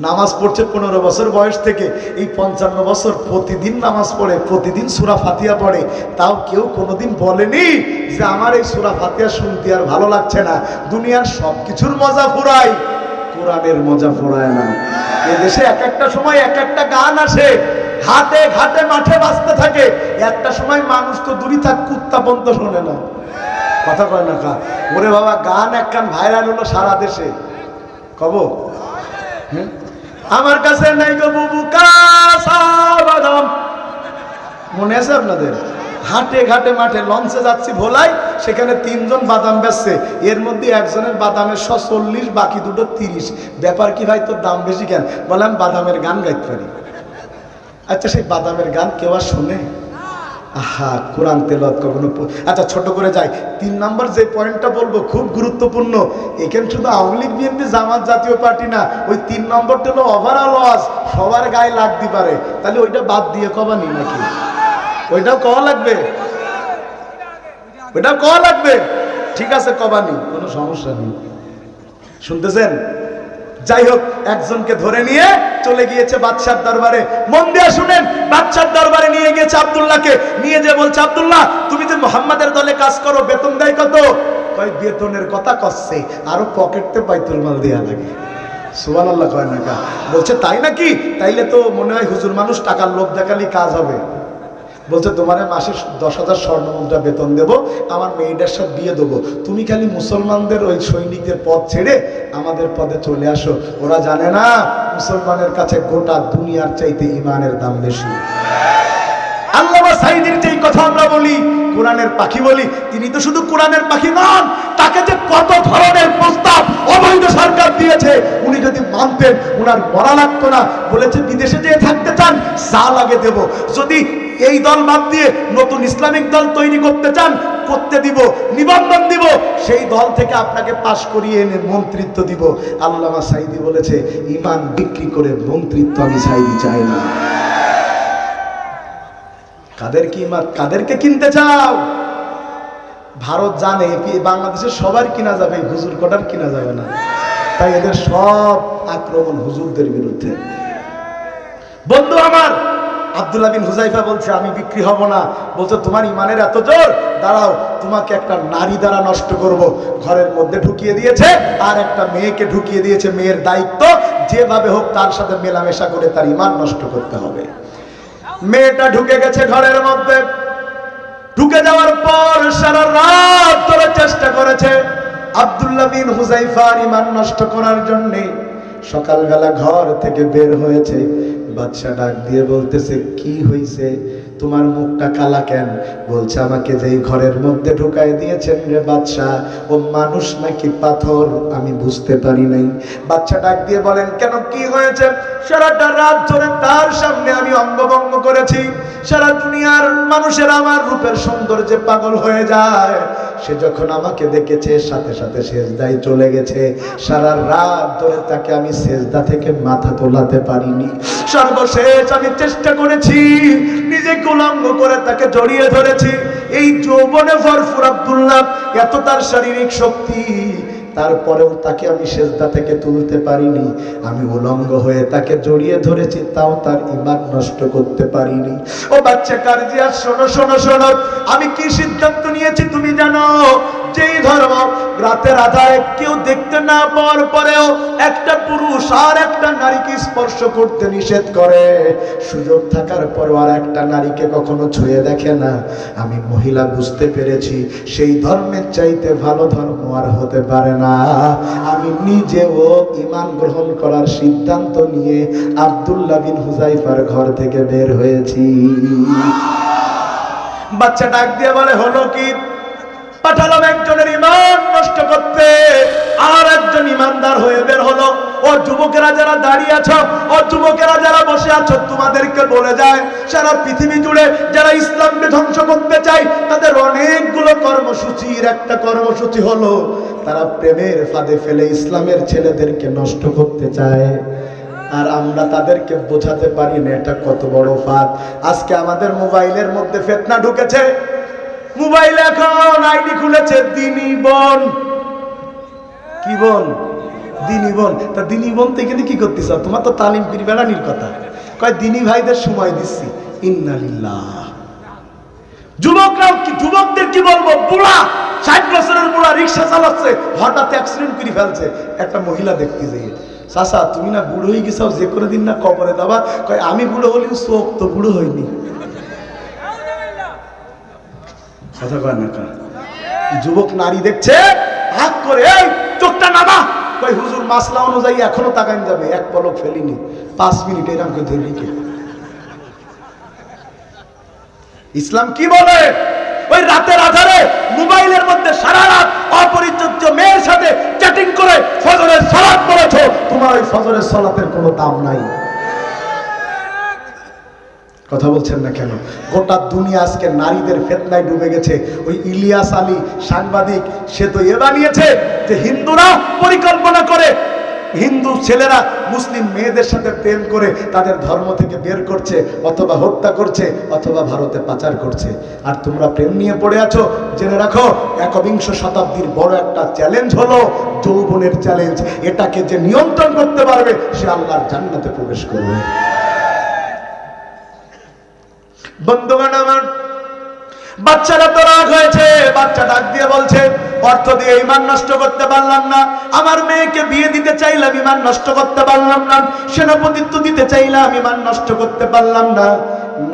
নামাজ পড়ছে 15 বছর বয়স থেকে, এই 55 বছর প্রতিদিন নামাজ পড়ে, প্রতিদিন সূরা ফাতিহা পড়ে। তাও কেউ কোনোদিন বলেনি যে আমার এই সূরা ফাতিহা শুনতে আর ভালো লাগছে না। দুনিয়ার সবকিছুর মজা ফুরায়, কোরআনের মজা ফুরায় না। এদেশে এক একটা সময় এক একটা গান আসে, ঘাটে ঘাটে মাঠে বাজতে থাকে। একটা সময় মানুষ তো দূরই থাক, কুত্তা পর্যন্ত শোনে না। কথা কয় না কা? ওরে বাবা, গান একখান ভাইরাল হলো সারা দেশে। কব আমার কাছে নাই গো বুবু কাঁচা বাদাম, মনে আছে আপনাদের? হাটে ঘাটে মাঠে লঞ্চে যাচ্ছি ভোলাই, সেখানে 3 জন বাদাম বেচছে। এর মধ্যে একজনের বাদামের 140, বাকি দুটো 30। ব্যাপার কি ভাই, তোর দাম বেশি কেন? বললাম বাদামের গান গাইতে পারি। আচ্ছা, সেই বাদামের গান কেউ আর শোনে? আহা, কোরআন তেলাওয়াত কখনো। আচ্ছা, ছোট করে যাই। 3 নম্বর যে পয়েন্টটা বলবো খুব গুরুত্বপূর্ণ। এখানে শুধু আওয়ামী লীগ, বিএনপি, জামাত জাতীয় পার্টি না, ওই 3 নম্বরটা হলো ওভারঅল ওয়াজ, সবার গায়ে লাগতে পারে। তাহলে ওইটা বাদ দিয়ে কবানি নাকি? ওইটাও কওয়া লাগবে, ওইটাও কওয়া লাগবে। ঠিক আছে, কবানি, কোনো সমস্যা নেই। শুনতেছেন? যাই হোক, একজনকে ধরে নিয়ে চলে গিয়েছে বাদশার দরবারে। মন দিয়ে শুনেন, বাদশার দরবারে নিয়ে গিয়েছে আব্দুল্লাহকে। নিয়ে যে বলছে, আব্দুল্লাহ, তুমি যে মুহাম্মাদের দলে কাজ করো, বেতন দেয় কত? কয় বেতনের কথা কচ্ছে, আরো পকেটতে বাইতুল মাল দেয়া লাগে। সুবহানাল্লাহ কয় না কা? বলছে তাই নাকি? তাইলে তো মনে হয় হুজুর মানুষ, টাকার লোভ দেখালি কাজ হবে। বলছে তোমারে মাসে 10,000 স্বর্ণ মুদ্রা বেতন দেবো, আমার মেয়েটার সাথে বিয়ে দেবো। তুমি খালি মুসলমানদের ওই সৈনিকদের পদ ছেড়ে আমাদের পদে চলে আসো। ওরা জানে না মুসলমানের কাছে গোটা দুনিয়ার চাইতে ইমানের দাম বেশি। আল্লামা সাঈদীর যেই কথা আমরা বলি, কোরআনের পাখি বলি, তিনি তো শুধু কোরআনের পাখি নন, তাকে যে কত ধরনের প্রস্তাব অবৈধ সরকার দিয়েছে, উনি যদি মানতেন উনার মরা লাগতো না। বলেছে বিদেশে যেয়ে থাকতে চান, যা লাগে দেব। যদি এই দল বাদ দিয়ে নতুন ইসলামিক দল তৈরি করতে চান, করতে দিব, নিবন্ধন দিব, সেই দল থেকে আপনাকে পাশ করিয়ে এনে মন্ত্রিত্ব দিব। আল্লামা সাঈদী বলেছে, ঈমান বিক্রি করে মন্ত্রিত্ব আমি সাঈদী চাই না। কাদেরকে কিনতে চাও? ভারত জানে বাংলাদেশের সবার কিনা যাবে, হুজুর কটার কিনা যাবে না। তাই এদের সব আক্রমণ হুজুরদের বিরুদ্ধে। বন্ধু আমার, আব্দুল্লাহ বিন হুযায়ফা বলছে, আমি বিক্রি হব না। বলছে, তোমার ইমানের এত জোর, দাঁড়াও, তোমাকে একটা নারী দ্বারা নষ্ট করব। ঘরের মধ্যে ঢুকিয়ে দিয়েছে, আর একটা মেয়েকে ঢুকিয়ে দিয়েছে। মেয়ের দায়িত্ব যেভাবে হোক তার সাথে মেলামেশা করে তার ইমান নষ্ট করতে হবে। মেয়েটা ঢুকে গেছে ঘরের মধ্যে। ঢুকে যাওয়ার পর সারা রাত ধরে চেষ্টা করেছে আব্দুল্লাহ বিন হুযায়ফার ঈমান নষ্ট করার জন্য। সকালবেলা ঘর থেকে বের হয়েছে, বাদশা ডাক দিয়ে বলতেছে, কি হইছে, তোমার মুখটা কালা কেন? বলছে, আমাকে যেই ঘরের মধ্যে ঢুকাই দিয়েছেন রে বাদশা, ও মানুষ নাকি পাথর আমি বুঝতে পারি নাই। বাদশা ডাক দিয়ে বলেন, কেন, কি হয়েছে? সারাটা রাত ধরে তার সামনে আমি অঙ্গভঙ্গ করেছি। সারা দুনিয়ার মানুষের আমার রূপের সৌন্দর্যে পাগল হয়ে যায়। সে যখন আমাকে দেখেছে, সাথে সাথে সেজদায় চলে গেছে। সারা রাত ধরে তাকে আমি সেজদা থেকে মাথা তোলাতে পারিনি। সর্বশেষ আমি চেষ্টা করেছি, নিজেকে উলঙ্গ করে তাকে জড়িয়ে ধরেছি। এই যৌবনে ভরপুর আব্দুল্লাহ, এত তার শারীরিক শক্তি, তারপরেও তাকে আমি সেজদা থেকে তুলতে পারিনি। আমি উলঙ্গ হয়ে তাকে জড়িয়ে ধরেছি, তাও তার ঈমান নষ্ট করতে পারিনি। ও বাচ্চা কারজিয়া, শোনো শোনো শোনো, আমি কি সিদ্ধান্ত নিয়েছি তুমি জানো? যেই ধর্ম রাতের আধারে কেউ দেখতে না পাওয়ার পরেও একটা পুরুষ আর একটা নারীকে স্পর্শ করতে নিষেধ করে, সুযোগ থাকার পর আর একটা নারীকে কখনো ছুঁয়ে দেখে না, আমি মহিলা বুঝতে পেরেছি সেই ধর্মের চাইতে ভালো ধর্ম আর হতে পারে না। আমি নিজেও ঈমান গ্রহণ করার সিদ্ধান্ত নিয়ে আব্দুল্লাহ বিন হুযায়ফার ঘর থেকে বের হয়েছি। বাচ্চা ডাক দিয়ে বলে, হলো কি? পাঠালাম একজনের ঈমান নষ্ট করতে, আর একজন ঈমানদার হয়ে বের হলো। ও যুবকেরা যারা দাঁড়িয়ে আছো, ও যুবকেরা যারা বসে আছো, তোমাদেরকে বলে যায় সারা পৃথিবী জুড়ে যারা ইসলামকে ধ্বংস করতে চায় তাদের অনেকগুলো কর্মসূচির একটা কর্মসূচি হলো তারা প্রেমের ফাঁদে ফেলে ইসলামের ছেলেদেরকে নষ্ট করতে চায়। আর আমরা তাদেরকে বোঝাতে পারি না এটা কত বড় ফাঁদ। আজকে আমাদের মোবাইলের মধ্যে ফিতনা ঢুকেছে। মোবাইলে এখন আইডি খুলেছে দিনী বোন। কি বোন? দিনী বোন। তা দিনী বোন থেকে কি করতেছ? তোমার তো তালিম পীর বেড়ানির কথা। কয় দিনী ভাইদের সময় দিচ্ছি। ইন্নালিল্লাহ। যুবকরাও কি, যুবকদের কি বলবো, বুড়া 60 বছরের বুড়া রিক্সা চালাচ্ছে, হঠাৎ অ্যাক্সিডেন্ট করে ফেলছে। একটা মহিলা দেখতে যাই, চাচা তুমি না বুড়ো হয়ে গেছাও, যে করে দিন না কবরে দাবা। কয় আমি বুড়ো হলেও চোখ তো বুড়ো হয়নি। কথা কয় না কা? যুবক নারী দেখছে, হাত করে এই চোখটা নামা। কয় হুজুর মাসলা অনুযায়ী এখনো তাকান যাবে, এক পলক ফেলিনি, 5 মিনিট এরকম করে ধরে রেখে। ইসলাম কি বলে? ওই রাতের আধারে মোবাইলের মধ্যে সারা রাত অপরিচিত মেয়ের সাথে চ্যাটিং করে ফজরের সালাত পড়েছো, তোমার ওই ফজরের সালাতের কোনো দাম নাই। কথা বলছেন না কেন? গোটা দুনিয়া আজকে নারীদের ফিতনায় ডুবে গেছে। ওই ইলিয়াস আলী সাংবাদিক, সে তো বানিয়েছে যে হিন্দুরা পরিকল্পনা করে, হিন্দু ছেলেরা মুসলিম মেয়েদের সাথে প্রেম করে তাদের ধর্ম থেকে বের করছে, অথবা হত্যা করছে, অথবা ভারতে পাচার করছে। আর তোমরা প্রেম নিয়ে পড়ে আছো। জেনে রাখো, 21 শতাব্দীর বড় একটা চ্যালেঞ্জ হলো যৌবনের চ্যালেঞ্জ। এটাকে যে নিয়ন্ত্রণ করতে পারবে সে আল্লাহর জান্নাতে প্রবেশ করবে। বন্ধুগণ আমার, বাচ্চারা তো রাগ হয়েছে। বাচ্চা ডাক দিয়ে বলছে, অর্থ দিয়ে ঈমান নষ্ট করতে পারলাম না, আমার মেয়েকে বিয়ে দিতে চাইলাম, ঈমান নষ্ট করতে পারলাম না, সেনাপতিত্ব দিতে চাইলাম, ঈমান নষ্ট করতে পারলাম না,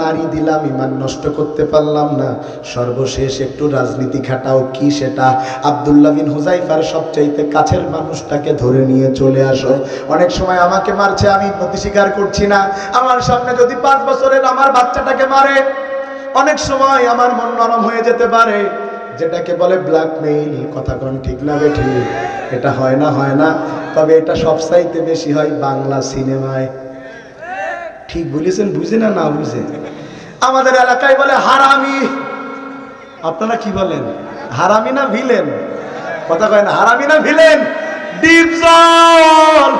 নারী দিলাম, ঈমান নষ্ট করতে পারলাম না, সর্বশেষ একটু রাজনীতি খাটাও। কি সেটা? আব্দুল্লাহ বিন হুযাইফার সবচাইতে কাছের মানুষটাকে ধরে নিয়ে চলে আসো। অনেক সময় আমাকে মারছে, আমি প্রতি স্বীকার করছি না। আমার সামনে যদি 5 বছরের আমার বাচ্চাটাকে মারে, অনেক সময় আমার মন নরম হয়ে যেতে পারে, যেটাকে বলে ব্ল্যাকমেইল। কথা কোন ঠিক না বেঠি? এটা হয় না, হয় না? তবে এটা সবচাইতে বেশি হয় বাংলা সিনেমায়। ঠিক বলেছেন, বুঝে না না বুঝে? আমাদের এলাকায় বলে হারামি। আপনারা কি বলেন? হারামি না ভিলেন? কথা কয় না, হারামি না ভিলেন? ডিপজল।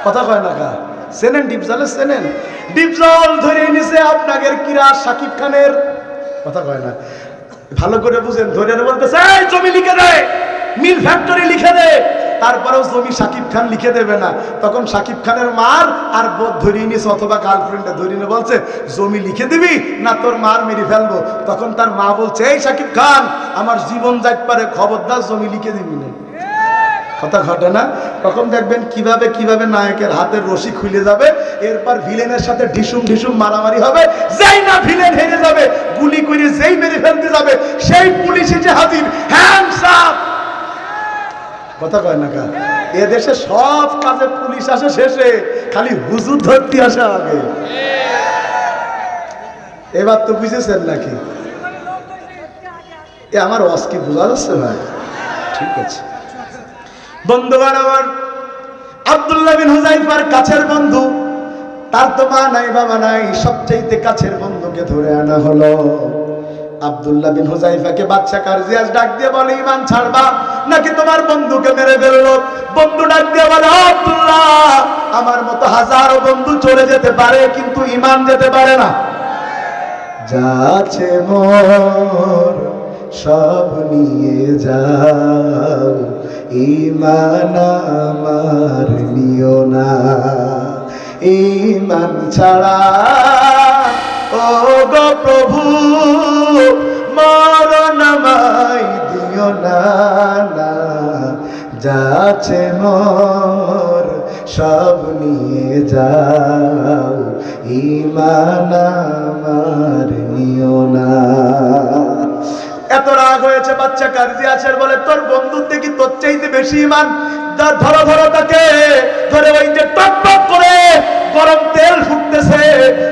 কথা কয় না কা? চেনেন ডিপজলে? চেনেন? ডিপজল ধরে নিছে আপনাদের কিরা শাকিব খানের। কথা কয় না, ভালো করে বুঝেন। ধরে বলতেছে এই জমি লিখে দে, মিল ফ্যাক্টরি লিখে দে। তারপরেও জমি শাকিব খান লিখে দেবে না। তখন শাকিব খানের মার আর বোধ ধরিয়ে নিস, অথবা গার্লফ্রেন্ডে ধরিয়ে নিয়ে বলছে জমি লিখে দিবি না তোর মার মেরে ফেলবো। তখন তার মা বলছে, এই শাকিব খান, আমার জীবন যাইতে পারে, খবরদার জমি লিখে দিবি না। কথা ঘটে না? তখন দেখবেন কিভাবে কিভাবে নায়কের হাতের রশি খুলে যাবে, এরপর ভিলেনের সাথে ঢিসুম ঢিসুম মারামারি হবে। যেই না ভিলেন হেরে যাবে, গুলি করে যেই মেরে ফেলতে যাবে, সেই পুলিশ এসে হাজির, হ্যান্ডস আপ। কথা কয় না কা? এ দেশে সব কাজে পুলিশ আসে শেষে, খালি হুজুর ধরতে আসে আগে। এবার তো বুঝেছেন নাকি? এ আমার অস্কি বোঝা যাচ্ছে ভাই? ঠিক আছে বন্ধুগণ আমার, আব্দুল্লাহ বিন হুযাইফার কাছের বন্ধু, তার তো মা নাই বাবা নাই, সবচেয়ে কাছের বন্ধুকে ধরে আনা হলো। আব্দুল্লাহ বিন হুযাইফাকে বাদশা কারজিয়াস ডাক দিয়ে বলে, ঈমান ছাড়বা নাকি তোমার বন্ধুকে মেরে ফেললো? বন্ধু ডাক দিয়ে বলে, আব্দুল্লাহ, আমার মতো হাজারো বন্ধু চলে যেতে পারে, কিন্তু ঈমান যেতে পারে না। যাচ্ছে মোর সব নিয়ে যাও, ঈমান আমার নিও না। ঈমান ছাড়া ও গো প্রভু মরণ আমায় দিও না, না। যাচ্ছে মোর সব নিয়ে যাও, ঈমান আমার নিও না। এত রাগ হয়েছে বাচ্চা কারজিয়াসের, বলে তোর বন্ধুর দেখি তোর চাইতে বেশি ঈমান। ধরো ধরো তাকে, ধরে ওই যে টক টক করে গরম তেল ফুটতেছে,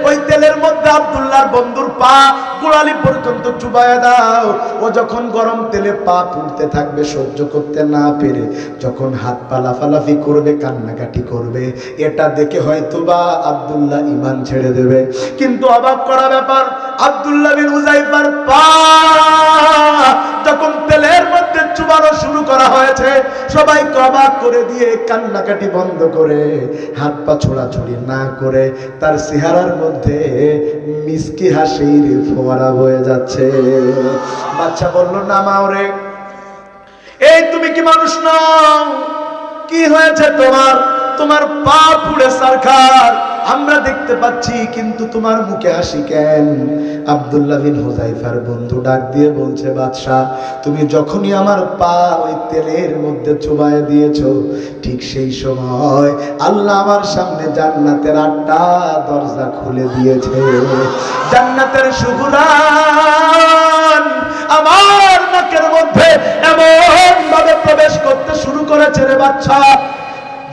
ওই তেলের মধ্যে আব্দুল্লাহর বন্ধুর পা গোড়ালি পর্যন্ত চুবায়া দাও। ও যখন গরম তেলে পা পুড়তে থাকবে সহ্য করতে না পেরে, যখন হাত পা লাফালাফি করবে, কান্নাকাটি করবে, এটা দেখে হয়তোবা আব্দুল্লাহ ঈমান ছেড়ে দেবে। কিন্তু অবাক করা ব্যাপার, আব্দুল্লাহ বিন হুযাইফার পা যখন তেলের মধ্যে চুবানো শুরু করা হয়েছে, সবাই অবাক করে দিয়ে কান্নাকাটি বন্ধ করে, হাত পা ছোড়াছুড়ি না করে, তার চেহারার মধ্যে মিষ্টি হাসির ফোয়ারা বয়ে যাচ্ছে। বাচ্চা বলল, নামাও রে। এই তুমি কি মানুষ নও? কি হয়েছে তোমার? তোমার পা পুড়ে ছারখার আমরা দেখতে পাচ্ছি, কিন্তু তোমার মুখে হাসি কেন? আব্দুল্লাহ বিন হুযাইফার বন্ধু ডাক দিয়ে বলছে, বাদশা, তুমি যখনই আমার পা ওই তেলের মধ্যে চুবায় দিয়েছো, ঠিক সেই সময় আল্লাহ আমার সামনে জান্নাতের 8টা দরজা খুলে দিয়েছে। জান্নাতের সুঘ্রাণ আমার নাকের মধ্যে এমন ভাবে প্রবেশ করতে শুরু করেছে রে বাচ্চা।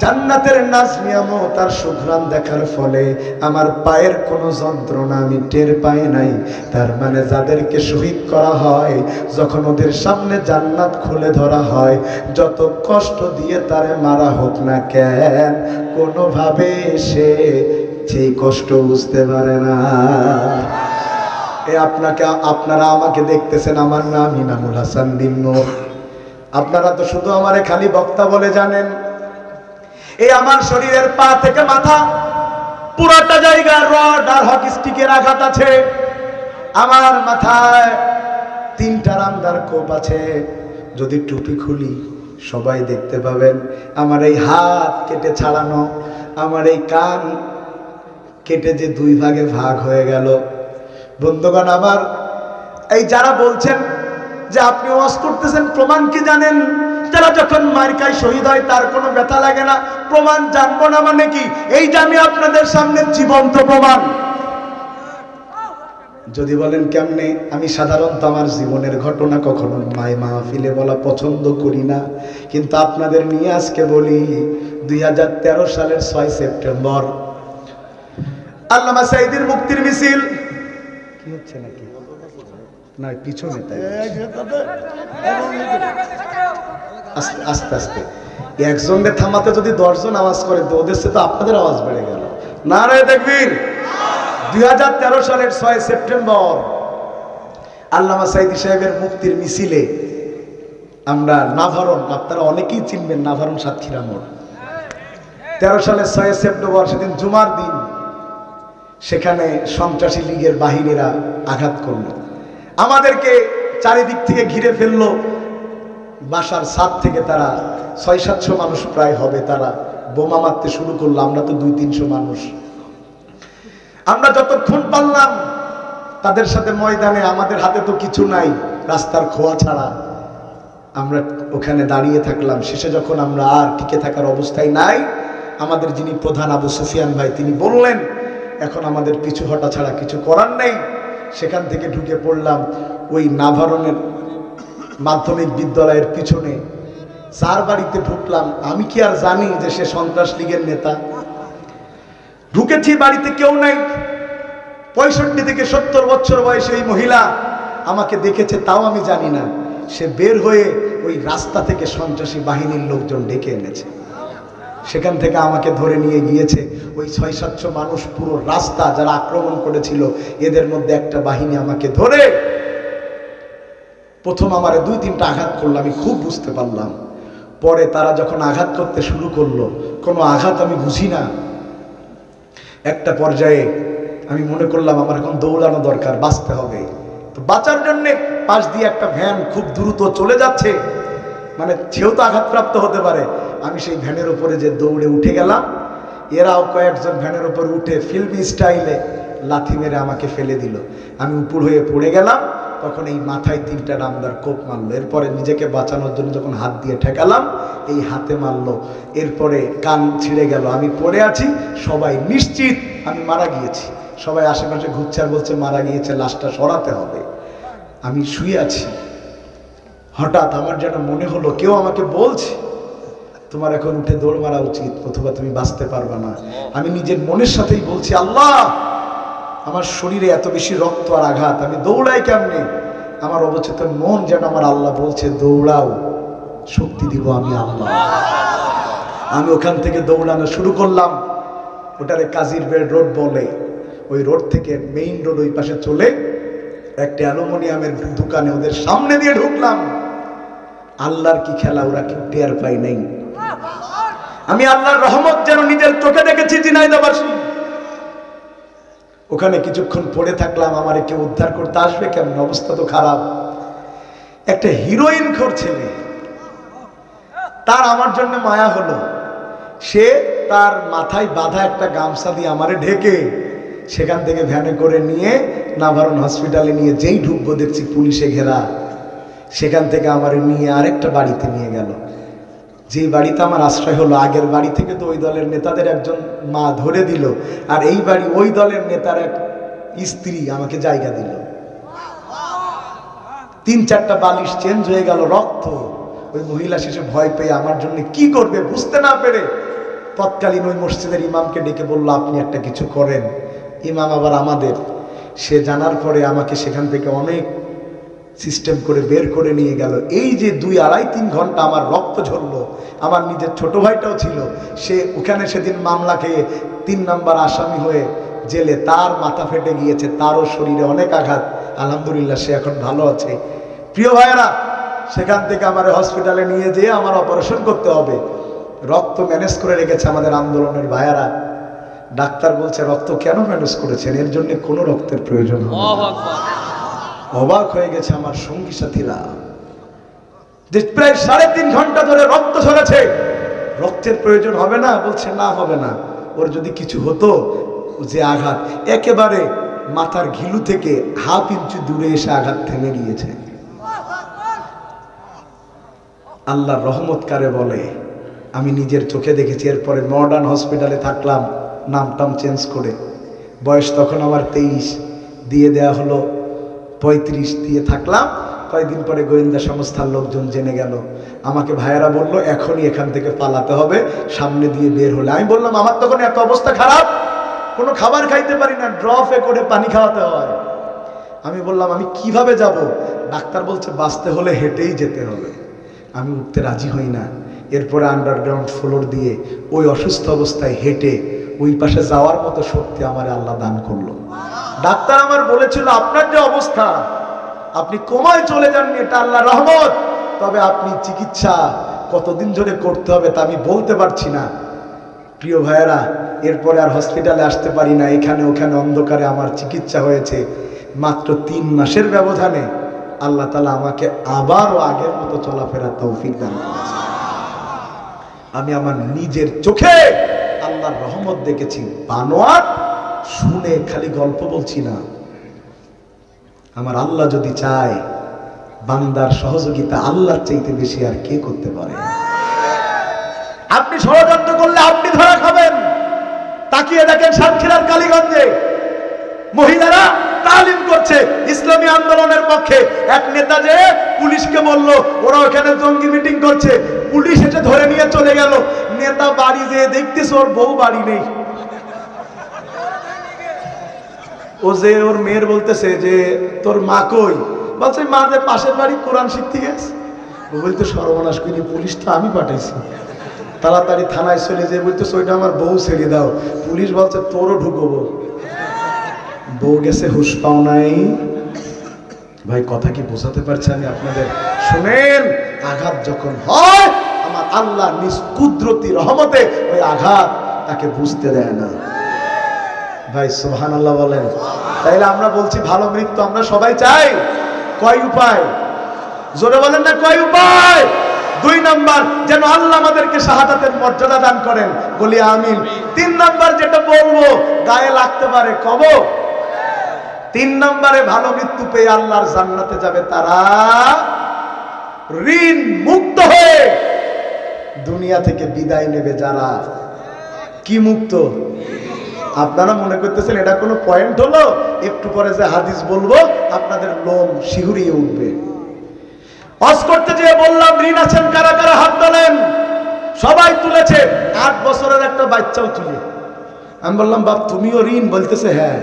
জান্নাতের নাজ নিয়ামত আর সুঘ্রাণ দেখার ফলে আমার পায়ের কোনো যন্ত্রণা আমি টের পাই নাই। তার মানে যাদেরকে শহীদ করা হয়, যখন ওদের সামনে জান্নাত খুলে ধরা হয়, যত কষ্ট দিয়ে তারে মারা হোক না কেন, কোনোভাবে সে সেই কষ্ট বুঝতে পারে না। আপনারা আমাকে দেখতেছেন, আমার নাম ইনামুল হাসান বিন নূর। আপনারা তো শুধু আমারে খালি বক্তা বলে জানেন। এই আমার শরীরের পা থেকে মাথা পুরোটা জায়গা রড আর হকি স্টিকের আঘাত আছে। আমার মাথায় 3টা রামদার কোপ আছে। যদি টুপি খুলি সবাই দেখতে পাবেন। আমার এই হাত কেটে ছাড়ানো, আমার এই কান কেটে যে 2 ভাগে ভাগ হয়ে গেল। বন্ধুগণ আমার, এই যারা বলছেন যে আপনি ওয়াজ করতেছেন, প্রমাণ কি জানেন? যারা যখন মার্কায় শহীদ হয় তার কোনো ব্যথা লাগে না। প্রমাণ জানবো না মানে কি? এই যে আমি আপনাদের সামনে জীবন্ত প্রমাণ। যদি বলেন কেমনে, আমি সাধারণত আমার জীবনের ঘটনা কখনো মাহফিলে বলা পছন্দ করি না, কিন্তু আপনাদের নিয়ে আজকে বলি। 2013 সালের 6 সেপ্টেম্বর আল্লামা সাঈদীর মুক্তির মিছিল কি হচ্ছে নাকি না পিছনে, তাই আস্তে আস্তে আস্তে একজনকে থামাতে যদি 10 জন আওয়াজ করে, তো ওদের সাথে আপনাদের আওয়াজ বেড়ে গেল। নারায়ে তাকবীর। 2013 সালের 6 সেপ্টেম্বর আল্লামা সাঈদী সাহেবের মুক্তির মিছিলে আমরা নাভারণ, আপনারা অনেকেই চিনবেন নাভারণ সাতক্ষীরা মোড়। 13 সালের 6 সেপ্টেম্বর সেদিন জুমার দিন, সেখানে সন্ত্রাসী লীগের বাহিনীরা আঘাত করলো, আমাদেরকে চারিদিক থেকে ঘিরে ফেললো। বাসার ছাদ থেকে তারা 600-700 মানুষ প্রায় হবে, তারা বোমা মারতে শুরু করলো। আমরা তো 200-300 মানুষ। আমরা যতক্ষণ পারলাম তাদের সাথে ময়দানে, আমাদের হাতে তো কিছু নাই, রাস্তার খোয়া ছাড়া, আমরা ওখানে দাঁড়িয়ে থাকলাম। শেষে যখন আমরা আর টিকে থাকার অবস্থায় নাই, আমাদের যিনি প্রধান আবু সুফিয়ান ভাই, তিনি বললেন, এখন আমাদের পিছু হটা ছাড়া কিছু করার নেই। সেখান থেকে ঢুকে পড়লাম ওই নাভারণের মাধ্যমিক বিদ্যালয়ের পিছনে। 4 বাড়িতে ঢুকলাম। আমি কি আর জানি যে সে সন্ত্রাস লীগের নেতা? ঢুকেছি, বাড়িতে কেউ নাই। 65 থেকে 70 বছর বয়সী এই মহিলা আমাকে দেখেছে, তাও আমি জানি না। সে বের হয়ে ওই রাস্তা থেকে সন্ত্রাসী বাহিনীর লোকজন ডেকে এনেছে। সেখান থেকে আমাকে ধরে নিয়ে গিয়েছে। ওই 600-700 মানুষ, পুরো রাস্তা যারা আক্রমণ করেছিল, এদের মধ্যে একটা বাহিনী আমাকে ধরে প্রথম আমারে 2-3টা আঘাত করলো। আমি খুব বুঝতে পারলাম। পরে তারা যখন আঘাত করতে শুরু করলো, কোনো আঘাত আমি বুঝি না। একটা পর্যায়ে আমি মনে করলাম আমার এখন দৌড়ানো দরকার, বাঁচতে হবে। তো বাঁচার জন্য পাশ দিয়ে একটা ভ্যান খুব দ্রুত চলে যাচ্ছে, মানে সেও তো আঘাতপ্রাপ্ত হতে পারে। আমি সেই ভ্যানের উপরে যে দৌড়ে উঠে গেলাম। এরাও কয়েকজন ভ্যানের উপর উঠে ফিল্মি স্টাইলে লাথি মেরে আমাকে ফেলে দিল। আমি উপর হয়ে পড়ে গেলাম। তখন এই মাথায় 3টা রামদার কোপ মারলো। এরপরে নিজেকে বাঁচানোর জন্য যখন হাত দিয়ে ঠেকালাম, এই হাতে মারলো। এরপরে কান ছিঁড়ে গেল। আমি পড়ে আছি, সবাই নিশ্চিত আমি মারা গিয়েছি। সবাই আশেপাশে ঘুরছে আর বলছে মারা গিয়েছে, লাশটা সরাতে হবে। আমি শুয়ে আছি। হঠাৎ আমার যেন মনে হলো কেউ আমাকে বলছে, তোমার এখন উঠে দৌড় মারা উচিত, অথবা তুমি বাঁচতে পারবে না। আমি নিজের মনের সাথেই বলছি, আল্লাহ আমার শরীরে এত বেশি রক্ত আর আঘাত, আমি দৌড়াই কেমনে? আমার অবচেতন মন যেন আমার আল্লাহ বলছে দৌড়াও, শক্তি দিব আমি আল্লাহ। আমি ওখান থেকে দৌড়ানো শুরু করলাম। ওটারে কাজীর বেড রোড বলে। ওই রোড থেকে মেইন রোড ওই পাশে চলে একটা অ্যালুমিনিয়ামের দোকানে ওদের সামনে দিয়ে ঢুকলাম। আল্লাহর কি খেলা, ওরা কি টের পাই নাই। আমি আল্লাহর রহমত যেন নিজের চোখে দেখেছি ঝিনাইদহবাসী। ওখানে কিছুক্ষণ পড়ে থাকলাম। আমারে কেউ উদ্ধার করতে আসবে কেমন? অবস্থা তো খারাপ। একটা হিরোইন খোর ছেলে, তার আমার জন্য মায়া হলো। সে তার মাথায় বাঁধা একটা গামছা দিয়ে আমারে ঢেকে সেখান থেকে ভ্যানে করে নিয়ে নাভারণ হসপিটালে নিয়ে যেই ঢুকবো দেখছি পুলিশে ঘেরা। সেখান থেকে আমারে নিয়ে আরেকটা বাড়িতে নিয়ে গেল। যেই বাড়িতে আমার আশ্রয় হলো, আগের বাড়ি থেকে তো ওই দলের নেতাদের একজন মা ধরে দিল, আর এই বাড়ি ওই দলের নেতার এক স্ত্রী আমাকে জায়গা দিল। 3-4টা বালিশ চেঞ্জ হয়ে গেল, রক্ত। ওই মহিলা শেষে ভয় পেয়ে আমার জন্য কি করবে বুঝতে না পেরে তৎকালীন ওই মসজিদের ইমামকে ডেকে বলল, আপনি একটা কিছু করেন। ইমাম আবার আমাদের, সে জানার পরে আমাকে সেখান থেকে অনেক সিস্টেম করে বের করে নিয়ে গেল। এই যে 2-2.5-3 ঘন্টা আমার রক্ত ঝরলো। আমার নিজের ছোট ভাইটাও ছিল, সে ওখানে সেদিন মামলা খেয়ে 3 নম্বর আসামি হয়ে জেলে। তার মাথা ফেটে গিয়েছে, তারও শরীরে অনেক আঘাত। আলহামদুলিল্লাহ সে এখন ভালো আছে। প্রিয় ভাইয়েরা, সেখান থেকে আমার হসপিটালে নিয়ে যেয়ে আমার অপারেশন করতে হবে। রক্ত ম্যানেজ করে রেখেছে আমাদের আন্দোলনের ভাইয়েরা। ডাক্তার বলছে রক্ত কেন ম্যানেজ করেছেন, এর জন্য কোনো রক্তের প্রয়োজন হবে না। অবাক হয়ে গেছে আমার সঙ্গী সাথীরা যে প্রায় 3.5 ঘন্টা ধরে রক্ত ঝরেছে, রক্তের প্রয়োজন হবে না? বলছে না, হবে না। ওর যদি কিছু হতো, যে আঘাত একেবারে মাথার ঘিলু থেকে 1/2 ইঞ্চি দূরে এসে আঘাত থেমে গিয়েছে। আল্লাহর রহমত কারে বলে আমি নিজের চোখে দেখেছি। এরপরে মডার্ন হসপিটালে থাকলাম, নামটাম চেঞ্জ করে। বয়স তখন আমার 23, দিয়ে দেয়া হলো 35 দিয়ে থাকলাম। কয়েকদিন পরে গোয়েন্দা সংস্থার লোকজন জেনে গেল। আমাকে ভাইয়েরা বলল এখনই এখান থেকে পালাতে হবে, সামনে দিয়ে বের হলে। আমি বললাম আমার তখন এত অবস্থা খারাপ, কোনো খাবার খাইতে পারি না, ড্রপে করে পানি খাওয়াতে হয়। আমি বললাম আমি কিভাবে যাব? ডাক্তার বলছে বাঁচতে হলে হেঁটেই যেতে হবে। আমি উঠতে রাজি হই না। এরপরে আন্ডারগ্রাউন্ড ফ্লোর দিয়ে ওই অসুস্থ অবস্থায় হেঁটে ওই পাশে যাওয়ার মতো শক্তি আমার আল্লাহ দান করলো। ডাক্তার আমার বলেছিল আপনার যে অবস্থা, আপনি কোমায় চলে যাননি, এটা আল্লাহর রহমত। তবে আপনি চিকিৎসা কতদিন ধরে করতে হবে তা আমি বলতে পারছি না। প্রিয় ভাইয়েরা, এরপরে আর হসপিটালে আসতে পারি না। এখানে ওখানে অন্ধকারে আমার চিকিৎসা হয়েছে। মাত্র 3 মাসের ব্যবধানে আল্লাহ তাআলা আমাকে আবারও আগের মতো চলাফেরার তৌফিক দান করেছে। আমি আমার নিজের চোখে আল্লাহর রহমত দেখেছি। বানোয়াট শুনে খালি গল্প বলছি না। আমার আল্লাহ যদি চায়, বান্দার সহযোগিতা আল্লাহর চাইতে বেশি আর কে করতে পারে? আপনি ষড়যন্ত্র করলে আপনি ধরা খাবেন। তাকিয়ে দেখেন সাতক্ষীরার কালীগঞ্জে মহিলারা তালিম করছে ইসলামী আন্দোলনের পক্ষে। এক নেতা যে পুলিশকে বলল ওরা ওখানে জঙ্গি মিটিং করছে, পুলিশ এসে ধরে নিয়ে চলে গেল। নেতা বাড়ি যেয়ে দেখতেছে ওর বউ বাড়ি নেই। ও যে ওর মেয়ের বলতেছে যে তোর মা কই? বলছে মা যে পাশের বাড়ি কোরআন শিখতে গেছে। ও বলতে সর্বনাশ করি, পুলিশ তো আমি পাঠাইছি। তাড়াতাড়ি থানায় চলে যে বলতেছে ওইটা আমার বউ ছেড়ে দাও। পুলিশ বলছে তোরও ঢুকবো। বউ গেছে, হুশ পাও নাই। ভাই কথা কি বোঝাতে পারছি আমি আপনাদের? শুনেন, আঘাত যখন হয় আমার আল্লাহ নিজ কুদরতি রহমতে ওই আঘাত তাকে বুঝতে দেয় না। ভাই সুবহানাল্লাহ বলেন। তাইলে আমরা বলছি ভালো মৃত্যু আমরা সবাই চাই। কয় উপায়? জোরে বলেন না, কয় উপায়? 2 নাম্বার, যেন আল্লাহ আমাদেরকে শাহাদাতের মর্যাদা দান করেন, বলি আমিন। 3 নাম্বার যেটা বলবো গায়ে লাগতে পারে, কব। 3 নম্বরে ভালো মৃত্যু পেয়ে আল্লাহর জান্নাতে যাবে তারা ঋণ মুক্ত হয়ে। দুনিয়া থেকে বিদায় নেবে যারা। কি মুক্ত? আপনারা মনে করতেছেন এটা কোনো পয়েন্ট হলো? একটু পরে যে হাদিস বলবো আপনাদের লোম শিহুরিয়ে উঠবে। ওয়াজ করতে যেয়ে বললাম ঋণ আছেন কারা কারা হাত তোলেন। সবাই তুলেছে, 8 বছরের একটা বাচ্চাও তুলে। আমি বললাম বাপ তুমিও ঋণ? বলতেছে হ্যাঁ।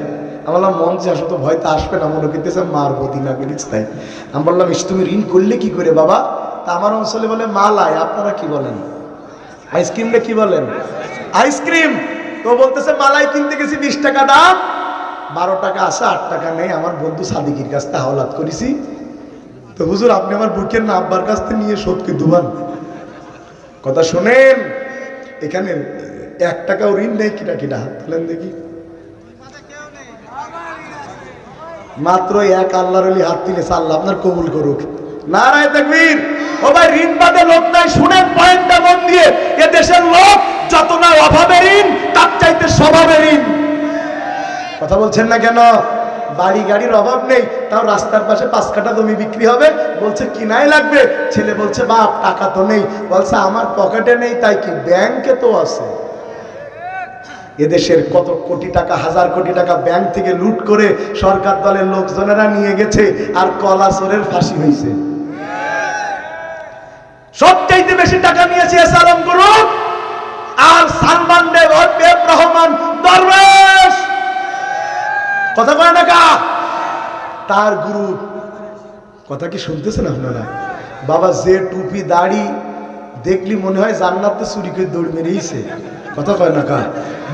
আমি বললাম মঞ্চে আসো তো, ভয় তো আসবে না, মনে করতেছে মারবো দিনা করিস তাই। আমি বললাম তুমি ঋণ করলে কি করে বাবা? তা আমার অঞ্চলে বলে মালাই, আপনারা কি বলেন? আইসক্রিমটা কি বলেন? আইসক্রিম। তো বলতেছে মালাই কিনতে গেছি 20 টাকা দাম, 12 টাকা আছে, 8 টাকা নেই, আমার বন্ধু সাদিকের কাছ থেকে হাওলাত করেছি। তো হুজুর আপনি আমার বুকের না আব্বার কাছ থেকে নিয়ে শোধকে দুবান। কথা শোনেন, এখানে 1 টাকাও ঋণ নেই। কিটা কিটা হাত তুলেন দেখি। মাত্র এক আল্লাহর ওলি হাত তুলেছে, আল্লাহ আপনার কবুল করুক। নারায়ে তাকবীর। ও ভাই, ঋণ বাদে লোক নাই। শুনেন পয়েন্টটা মন দিয়ে, এ দেশের লোক যত না অভাবে ঋণ, তার চাইতে স্বভাবে ঋণ। কথা বলছেন না কেন? বাড়ি গাড়ির অভাব নেই, তাও রাস্তার পাশে 5 কাঠা জমি বিক্রি হবে, বলছে কিনাই লাগবে। ছেলে বলছে বাপ টাকা তো নেই, বলছে আমার পকেটে নেই তাই কি, ব্যাংকে তো আছে। এদেশের কত কোটি টাকা, 1000 কোটি টাকা ব্যাংক থেকে লুট করে সরকার দলের লোকজনেরা নিয়ে গেছে, আর কলা চোরের ফাঁসি হয়েছে। সবচাইতে বেশি টাকা নিয়েছে এস আলম গ্রুপ আর সালমান দেব রহমান দরবেশ। কথা কয় না কা? তার গ্রুপ। কথা কি শুনতেছেন আপনারা? বাবা যে টুপি দাড়ি দেখলি মনে হয় জান্নাতে চুরি করে দৌড় মেরেইছে। কথা কয় না কা?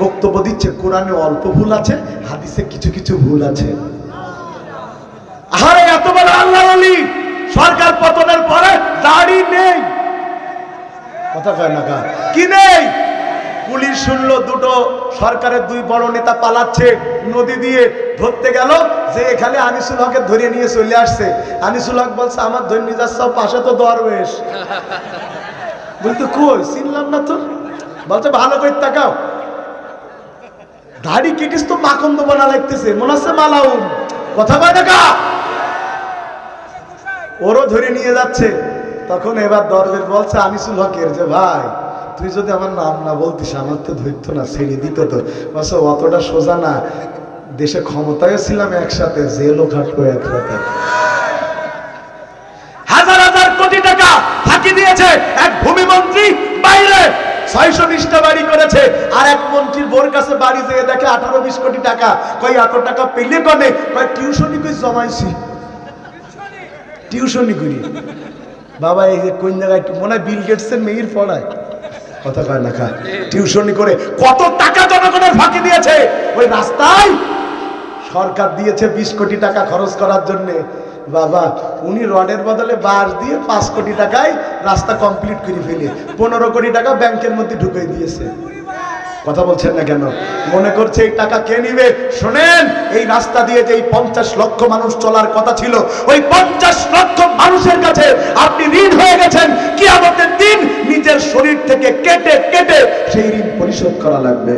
বক্তব্য দিচ্ছে, কোরআনে অল্প ভুল আছে, হাদিসে কিছু কিছু ভুল আছে। আরে এত বড় আল্লাহর ওলি, সরকার পতনের পরে দাড়ি নেই। কথা কয় না কা? কি নেই? পুলিশ শুনলো দুটো সরকারের 2 বড় নেতা পালাচ্ছে নদী দিয়ে, ধরতে গেল যে এখানে আনিসুল হকে ধরে নিয়ে চলে আসছে। আনিসুল হক বলছে আমার ধর্মী যাচ্ছে পাশে তো দরবেশ। বলতে কই চিনলাম না তো। বলছে ভালো করে তাকাও, দাড়ি কেটিস তো মাকন্দ বানা লাগতেছে, মনে হচ্ছে মালাউন। কথা কয় না কা? ওরও ধরে নিয়ে যাচ্ছে। তখন এবার দরবেশ বলছে আনিসুল হকের যে ভাই তুই যদি আমার নাম না বলতিস আমার তো ধরতো না, ছেড়ে দিত তো। বলছে অতটা সোজা না, দেশে ক্ষমতায় ছিলাম একসাথে, জেলও খাটবো একসাথে। হাজার হাজার কোটি টাকা ফাঁকি দিয়েছে এক ভূমিমন্ত্রী, বাইরে 620টা বাড়ি করেছে, আর এক মন্ত্রীর বোর কাছে বাড়ি যেয়ে দেখে 18-20 কোটি টাকা। কই এত টাকা পেলে কনে? কই টিউশনি কই জমাইছি, টিউশনি করি। বাবা এই যে কোন জায়গায় মনে হয় বিল গেটসের মেয়ের পড়ায়। কথা কয় না খা? টিউশনি করে কত টাকা জনগণের ফাঁকি দিয়েছে। ওই রাস্তায় সরকার দিয়েছে 20 কোটি টাকা খরচ করার জন্য। বাবা উনি রডের বদলে বাঁশ দিয়ে 5 কোটি টাকায় রাস্তা কমপ্লিট করে ফেলে 15 কোটি টাকা ব্যাংকের মধ্যে ঢুকে দিয়েছে। কথা বলছেন না কেন? মনে করছে এই টাকা কে নিবে? শোনেন, এই রাস্তা দিয়ে যে 50 লক্ষ মানুষ চলার কথা ছিল, ওই 50 লক্ষ মানুষের কাছে আপনি ঋণ হয়ে গেছেন। কিয়ামতের দিন নিজের শরীর থেকে কেটে কেটে সেই ঋণ পরিশোধ করা লাগবে।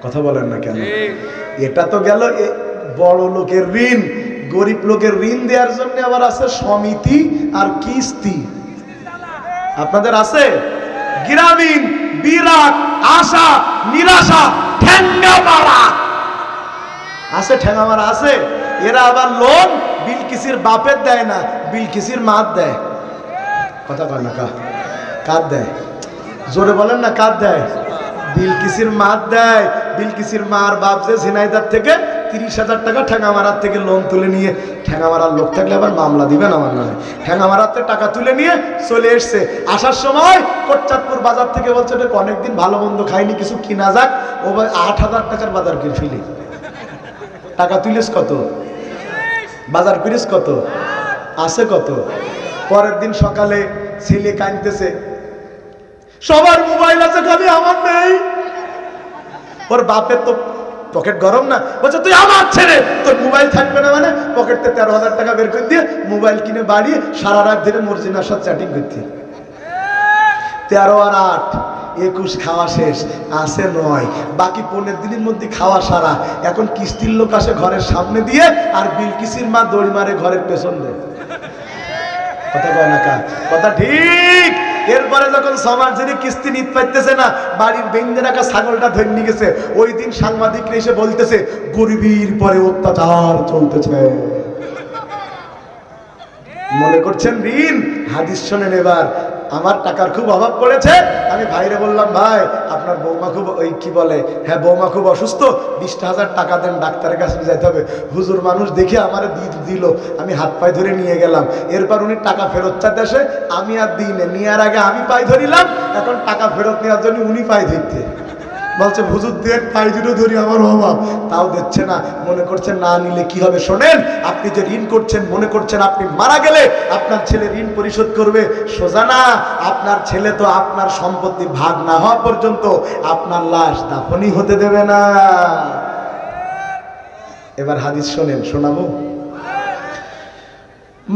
কথা বলেন না কেন? এটা তো গেল বড় লোকের ঋণ। গরিব লোকের ঋণ দেওয়ার জন্য আবার আছে সমিতি আর কিস্তি। আপনাদের আছে গ্রামীণ, বিরাট, আশা, নিরাশা, ঠেঙ্গামারা আছে। ঠেঙ্গামারা আছে। এরা আবার লোন বিলকিসির বাপের দেয় না, বিলকিসির মার দেয়। কথা কয় না কা? কার দেয়? জোরে বলেন না, কার দেয়? বিলকিসির মার দেয়। বিলকিসির মার বাপ যে ঝিনাইদার থেকে 30,000 টাকা ঠেঙ্গামারার থেকে লোন তুলে নিয়ে, ঠেঙ্গামারার লোক থাকলে আবার মামলা দিবেন আমার নামে, ঠেঙ্গামারাতে টাকা তুলে নিয়ে চলে এসছে। আসার সময় কোটচাঁদপুর বাজার থেকে বলছে অনেকদিন ভালো মন্দ খাইনি, কিছু কিনা যাক। ও 8,000 টাকার বাজার করে ফেলি। টাকা তুলিস কত? বাজার করিস কত? আছে কত? পরের দিন সকালে ছেলে কাঁদতেছে, সবার মোবাইল আছে খালি আমার নেই। ওর বাপের তো পকেট গরম না, বলছে তুই আমার ছেলে, তোর মোবাইল থাকবে না মানে? পকেটে 13,000 টাকা বের করে দিয়ে মোবাইল কিনে বাড়ি সারা রাত ধরে মর্জিনার সাথে চ্যাটিং করতে। 13 আর 8 21 খাওয়া শেষ, আছে 9, বাকি 15 দিনের মধ্যে খাওয়া সারা। এখন কিস্তির লোক আসে ঘরের সামনে দিয়ে, আর বিলকিসির মা দড়ি মারে ঘরের পেছন দিয়ে। কথা কয় না কা? কথা ঠিক। এরপরে যখন সমাজ যদি কিস্তি নিতে পারতেছে না, বাড়ির বেঁধে রাখা ছাগলটা ধরে নিয়ে গেছে। ওই দিন সাংবাদিকরা এসে বলতেছে গরিবের পরে অত্যাচার চলতেছে। মনে করছেন ঋণ? হাদিস শোনেন এবার। আমার টাকার খুব অভাব পড়েছে। আমি ভাইরে বললাম, ভাই আপনার বৌমা খুব কি বলে, হ্যাঁ বৌমা খুব অসুস্থ, 20,000 টাকা দেন, ডাক্তারের কাছে যেতে হবে। হুজুর মানুষ দেখে আমার দিল, আমি হাত পায়ে ধরে নিয়ে গেলাম। এরপর উনি টাকা ফেরত চাইতে আসে, আমি আর দিইনি, নেওয়ার আগে আমি পায়ে ধরিলাম, এখন টাকা ফেরত নেওয়ার জন্য উনি পায়ে ধরতে বলছে, হুজুর দেন, পায়ে দুটো ধরি, আমার অভাব, তাও দিচ্ছে না। মনে করছেন না নিলে কি হবে? শোনেন, আপনি যে ঋণ করছেন, মনে করছেন আপনি মারা গেলে আপনার ছেলে ঋণ পরিশোধ করবে, সোজা না। আপনার ছেলে তো আপনার সম্পত্তি ভাগ না হওয়া পর্যন্ত আপনার লাশ দাফনই হতে দেবে না। এবার হাদিস শোনেন, শোনাবো।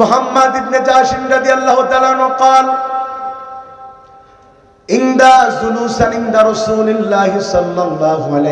মুহাম্মদ ইবনে জাশিম রাদিয়াল্লাহু তাআলা قال ইনদা জুলুসান ইনদা রাসূলিল্লাহি সাল্লাল্লাহু আলাইহি